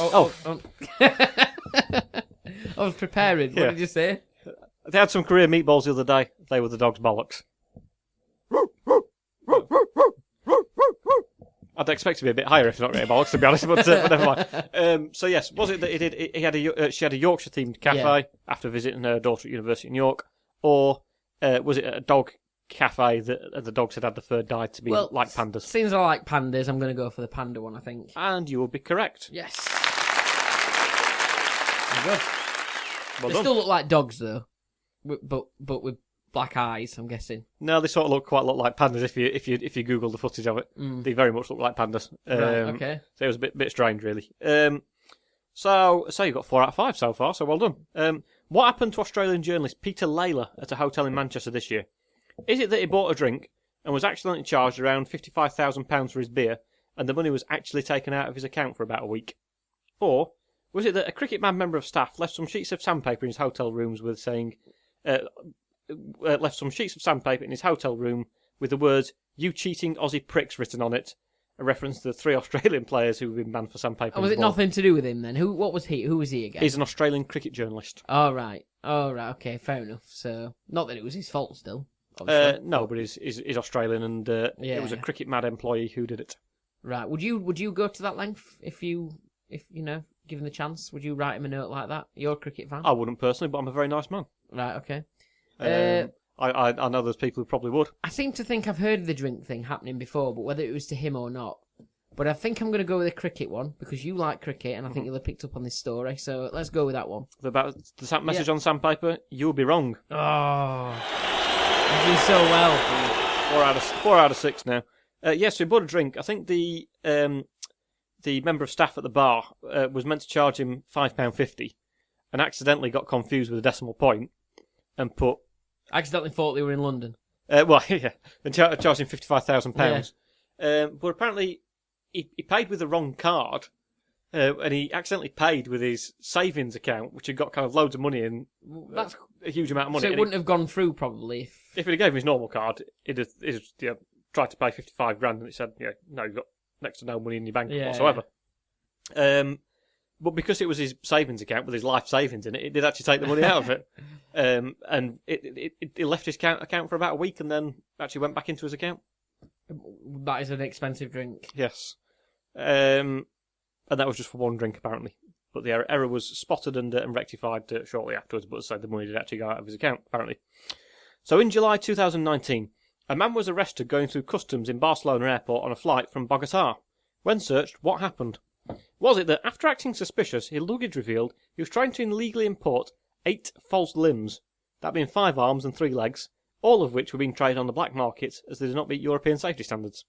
I was preparing. Yeah. What did you say? They had some Korean meatballs the other day. They were the dog's bollocks. I'd expect to be a bit higher if not really bollocks, to be honest, but never mind. So yes, was it that she had a Yorkshire-themed cafe after visiting her daughter at university in York, or was it a dog cafe that the dogs had the fur dyed to be like pandas? Since I like pandas, I'm going to go for the panda one, I think. And you will be correct. Yes. Good. Well They done. still look like dogs, though, but with black eyes, I'm guessing. No, they sort of look quite a lot like pandas if you Google the footage of it. They very much look like pandas. Right, okay. So it was a bit strange, really. So you got 4 out of 5 so far, so well done. What happened to Australian journalist Peter Layler at a hotel in Manchester this year? Is it that he bought a drink and was accidentally charged around £55,000 for his beer, and the money was actually taken out of his account for about a week? Or was it that a Cricket Man member of staff left some sheets of sandpaper in his hotel rooms with saying... left some sheets of sandpaper in his hotel room with the words "You cheating Aussie pricks" written on it, a reference to the 3 Australian players who have been banned for sandpaper. Was it nothing to do with him then? Who was he again? He's an Australian cricket journalist. Oh right, okay, fair enough. So not that it was his fault still. No, but he's Australian, and it was a Cricket Mad employee who did it. Right. Would you go to that length if you know, given the chance? Would you write him a note like that? You're a cricket fan. I wouldn't personally, but I'm a very nice man. Right. Okay. I know there's people who probably would. I seem to think I've heard of the drink thing happening before, but whether it was to him or not. But I think I'm going to go with the cricket one, because you like cricket, and I think you'll have picked up on this story, so let's go with that one. About the message on sandpaper, you'll be wrong. Oh, you do so well. 4 out of 6 now. Yes, we bought a drink. I think the member of staff at the bar was meant to charge him £5.50 and accidentally got confused with a decimal point and put... Accidentally thought they were in London. And charged him £55,000. Yeah. But apparently he paid with the wrong card, and he accidentally paid with his savings account, which had got kind of loads of money in. That's a huge amount of money. So it wouldn't have gone through, probably. If he'd have gave him his normal card, he'd have tried to pay $55,000, and it said, no, you've got next to no money in your bank whatsoever. But because it was his savings account with his life savings in it, it did actually take the money out of it. And it left his account for about a week and then actually went back into his account. That is an expensive drink. Yes. And that was just for one drink, apparently. But the error was spotted and rectified shortly afterwards, but as I said, the money did actually go out of his account, apparently. So in July 2019, a man was arrested going through customs in Barcelona airport on a flight from Bogota. When searched, what happened? Was it that after acting suspicious, his luggage revealed he was trying to illegally import 8 false limbs, that being 5 arms and 3 legs, all of which were being traded on the black market as they did not meet European safety standards?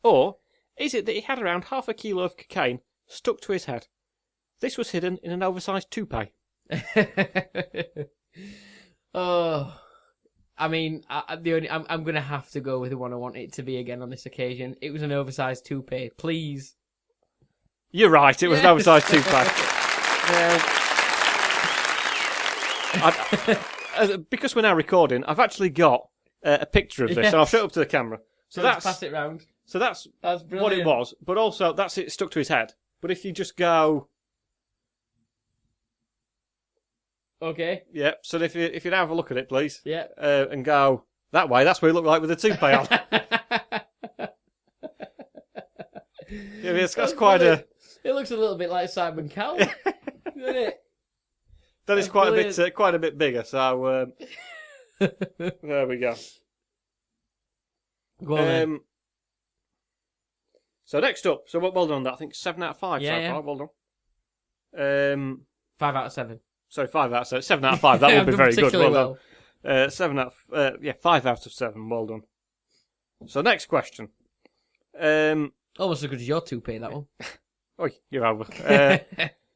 Or is it that he had around half a kilo of cocaine stuck to his head? This was hidden in an oversized toupee. Oh, I mean, I'm going to have to go with the one I want it to be again on this occasion. It was an oversized toupee, please. You're right, it was an oversized toupee. Because we're now recording, I've actually got a picture of this, Yes. and I'll show it up to the camera. So Let's that's pass it round. so that's That's what brilliant. it was, but also that's it stuck to his head. But if you just go, Okay. yeah. So if you have a look at it, please, Yeah. and go that way, that's what it looked like with the toupee on. Yeah, that's quite a. It looks a little bit like Simon Cowell, doesn't it? That is That's quite a bit bigger. So there we go. Go on, then. So next up, so well done on that. I think 7 out of 5 so Yeah. far. Well done. 5 out of 7. Sorry, 5 out of 7. 7 out of 5. That would be I've very done good. particularly Well done. 5 out of 7. Well done. So next question. Almost as good as your toupee, that one. Oh, you're over.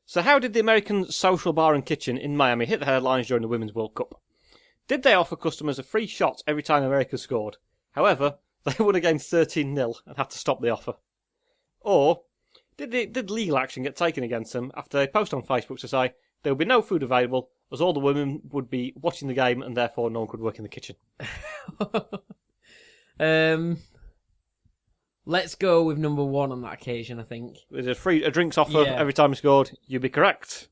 So how did the American Social Bar and Kitchen in Miami hit the headlines during the Women's World Cup? Did they offer customers a free shot every time America scored? However, they won a game 13-0 and had to stop the offer. Or did legal action get taken against them after they posted on Facebook to say there would be no food available as all the women would be watching the game and therefore no one could work in the kitchen? Let's go with number 1 on that occasion, I think. There's a drinks offer Yeah. every time he scored. You'd be correct.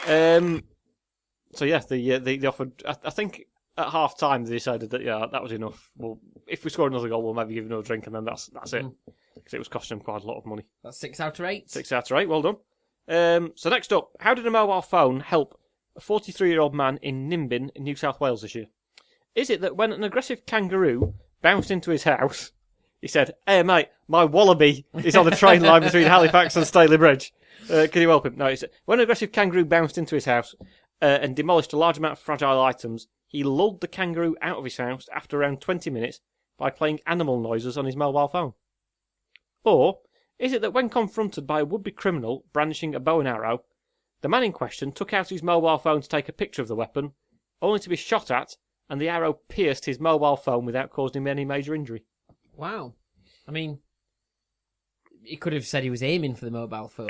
So yeah, they offered. I think at half time they decided that that was enough. Well, if we score another goal, we'll maybe give another drink, and then that's it. Because it was costing them quite a lot of money. That's 6 out of 8. 6 out of 8. Well done. So next up, how did a mobile phone help a 43-year-old man in Nimbin in New South Wales this year? Is it that when an aggressive kangaroo bounced into his house, he said, "Hey mate, my wallaby is on the train line between Halifax and Staley Bridge. Can you help him?" No, he said, when an aggressive kangaroo bounced into his house and demolished a large amount of fragile items, he lulled the kangaroo out of his house after around 20 minutes by playing animal noises on his mobile phone. Or is it that when confronted by a would-be criminal brandishing a bow and arrow, the man in question took out his mobile phone to take a picture of the weapon, only to be shot at, and the arrow pierced his mobile phone without causing him any major injury? Wow. I mean, he could have said he was aiming for the mobile phone.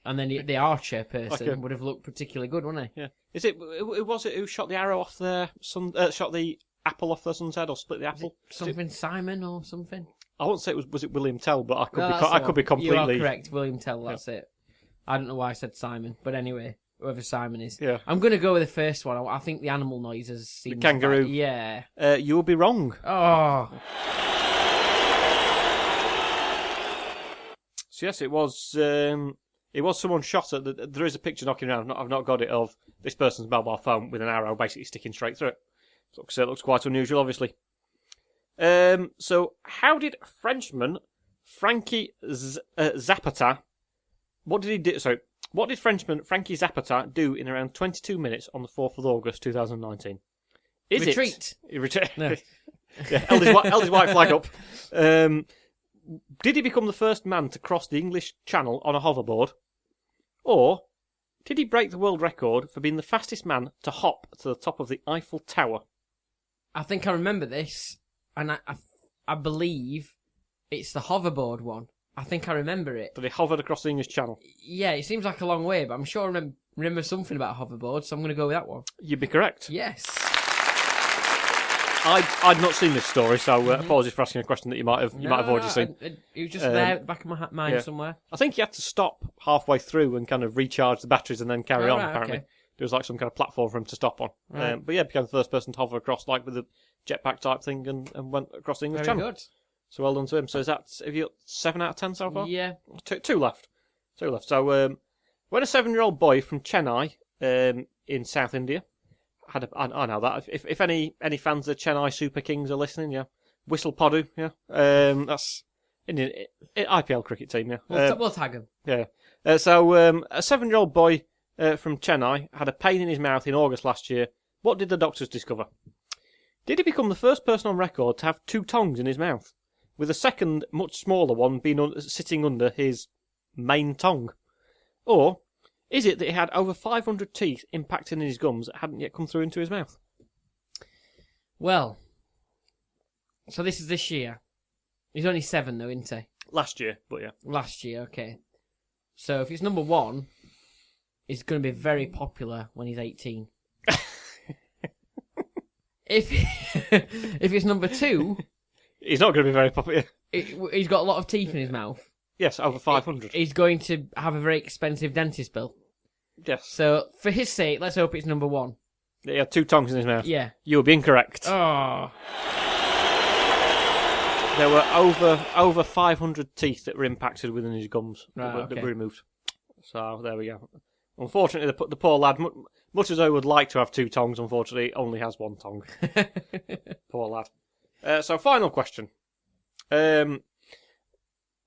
And then the archer person would have looked particularly good, wouldn't he? Yeah. Was it who shot the arrow off their son? Shot the apple off their son's head, or split the apple? Something Simon or something? I won't say it was it William Tell, but I could be You completely. are correct, William Tell. That's it. I don't know why I said Simon, but anyway, whoever Simon is. Yeah. I'm going to go with the first one. I think the animal noises seem. The kangaroo. Yeah. You will be wrong. Oh. So yes, it was. It was someone shot at. There is a picture knocking around. I've not got it of this person's mobile phone with an arrow basically sticking straight through it. So it looks quite unusual, obviously. So how did Frenchman Frankie Zapata? What did he do? So what did Frenchman Frankie Zapata do in around 22 minutes on the 4th of August 2019? Retreat. Retreat. No. Yeah, held his white flag up. Did he become the first man to cross the English Channel on a hoverboard? Or did he break the world record for being the fastest man to hop to the top of the Eiffel Tower? I think I remember this, and I believe it's the hoverboard one. I think I remember it. That he hovered across the English Channel. Yeah, it seems like a long way, but I'm sure I remember something about hoverboard, so I'm going to go with that one. You'd be correct. Yes. I'd not seen this story, so apologies for asking a question that you might have already seen. It was just there at the back of my mind somewhere. I think you had to stop halfway through and kind of recharge the batteries and then carry on, Right, apparently. okay. There was like some kind of platform for him to stop on. Right. But yeah, became the first person to hover across like with a jetpack type thing and went across the English Very Channel. good. So well done to him. So have you got 7 out of 10 so far? Yeah. Two left. So when a 7-year-old boy from Chennai in South India I know that. If any fans of Chennai Super Kings are listening, yeah, Whistle Podu, yeah, that's Indian IPL cricket team, yeah. We'll tag him. Yeah. So a 7-year-old boy from Chennai had a pain in his mouth in August last year. What did the doctors discover? Did he become the first person on record to have 2 tongues in his mouth, with a second, much smaller one sitting under his main tongue? Or is it that he had over 500 teeth impacting in his gums that hadn't yet come through into his mouth? Well, so this is this year. He's only 7 though, isn't he? Last year, but yeah. Last year, okay. So if it's number 1, it's going to be very popular when he's 18. if if it's number 2, he's not going to be very popular. he's got a lot of teeth in his mouth. Yes, over 500. He's going to have a very expensive dentist bill. Yes. So, for his sake, let's hope it's number 1. He had 2 tongues in his mouth. Yeah. You would be incorrect. Oh. There were over 500 teeth that were impacted within his gums that were removed. So, there we go. Unfortunately, the poor lad, much as I would like to have 2 tongues, unfortunately, only has 1 tongue. Poor lad. So, final question.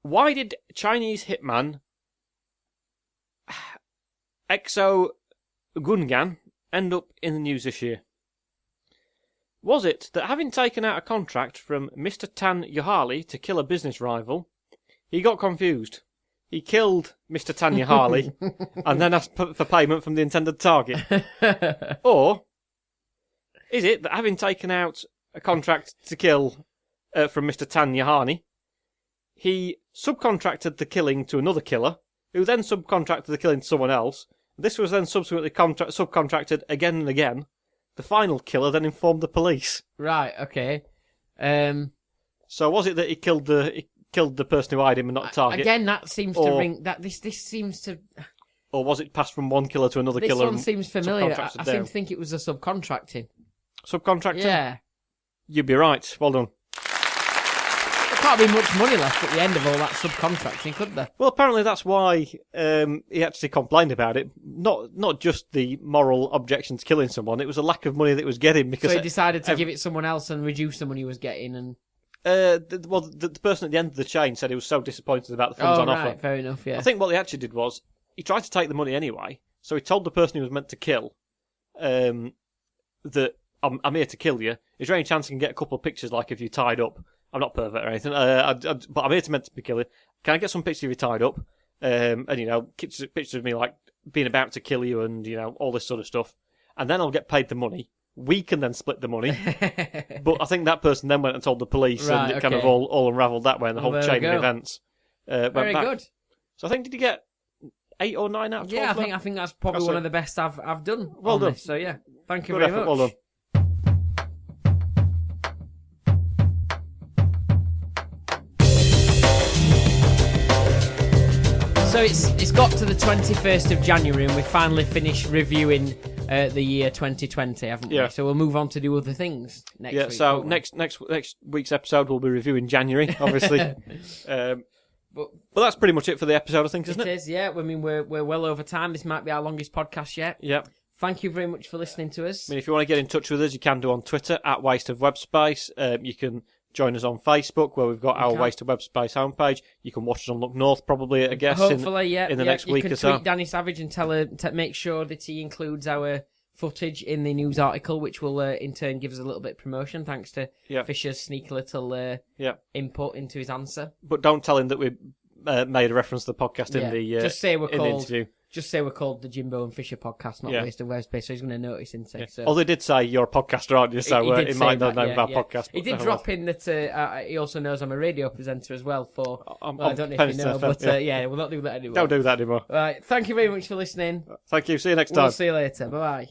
Why did Chinese hitman Exo Gungan end up in the news this year? Was it that having taken out a contract from Mr. Tan Yohali to kill a business rival, he got confused? He killed Mr. Tan Yohali and then asked for payment from the intended target? Or is it that having taken out a contract to kill from Mr. Tan Yohani, he subcontracted the killing to another killer, who then subcontracted the killing to someone else? This was then subsequently subcontracted again and again. The final killer then informed the police. Right, okay. So was it that he killed the person who eyed him and not the target? Again, that seems to ring... This seems to... Or was it passed from one killer to another killer? This one seems familiar. I seem to think it was a subcontracting. Subcontracting? Yeah. You'd be right. Well done. There can't be much money left at the end of all that subcontracting, could there? Well, apparently that's why he actually complained about it. Not just the moral objection to killing someone. It was a lack of money that he was getting. Because so he decided to give it someone else and reduce the money he was getting. And the person at the end of the chain said he was so disappointed about the funds on offer. Fair enough, yeah. I think what they actually did was he tried to take the money anyway. So he told the person he was meant to kill that I'm here to kill you. Is there any chance I can get a couple of pictures, like if you're tied up? I'm not pervert or anything, but I'm here to meant to be killing. Can I get some pictures of you tied up? And pictures of me like being about to kill you, and all this sort of stuff. And then I'll get paid the money. We can then split the money. But I think that person then went and told the police, and it kind of all unravelled that way, and the whole chain of events went Very back. good. So I think, did you get 8 or 9 out of 12? Yeah, I think that's probably one of the best I've done. Well done. This. So yeah, thank you Good very effort. much. Well done. So it's got to the 21st of January and we finally finished reviewing the year 2020, haven't we? Yeah. So we'll move on to do other things next week. Yeah, so next week's episode we'll be reviewing January, obviously. But that's pretty much it for the episode, I think, isn't it? It is, yeah. I mean, we're well over time. This might be our longest podcast yet. Yeah. Thank you very much for listening to us. I mean, if you want to get in touch with us, you can do on Twitter, @WasteOfWebSpace. You can join us on Facebook, where we've got our Waste of Web Space homepage. You can watch us on Look North, probably, I guess, hopefully, in the next week or so. You can tweet Danny Savage and tell her to make sure that he includes our footage in the news article, which will in turn give us a little bit of promotion, thanks to Fisher's sneaky little input into his answer. But don't tell him that we made a reference to the podcast in the just say we're in called, the interview. Just say we're called the Jimbo and Fisher podcast, not Waste of Web Space, so he's going to notice, isn't he? So. Although they did say you're a podcaster, aren't you? So he might not know about podcast. He did drop in that he also knows I'm a radio presenter as well for... I don't know if you know, but we'll not do that anymore. Don't do that anymore. Right, thank you very much for listening. Thank you. See you next time. We'll see you later. Bye-bye.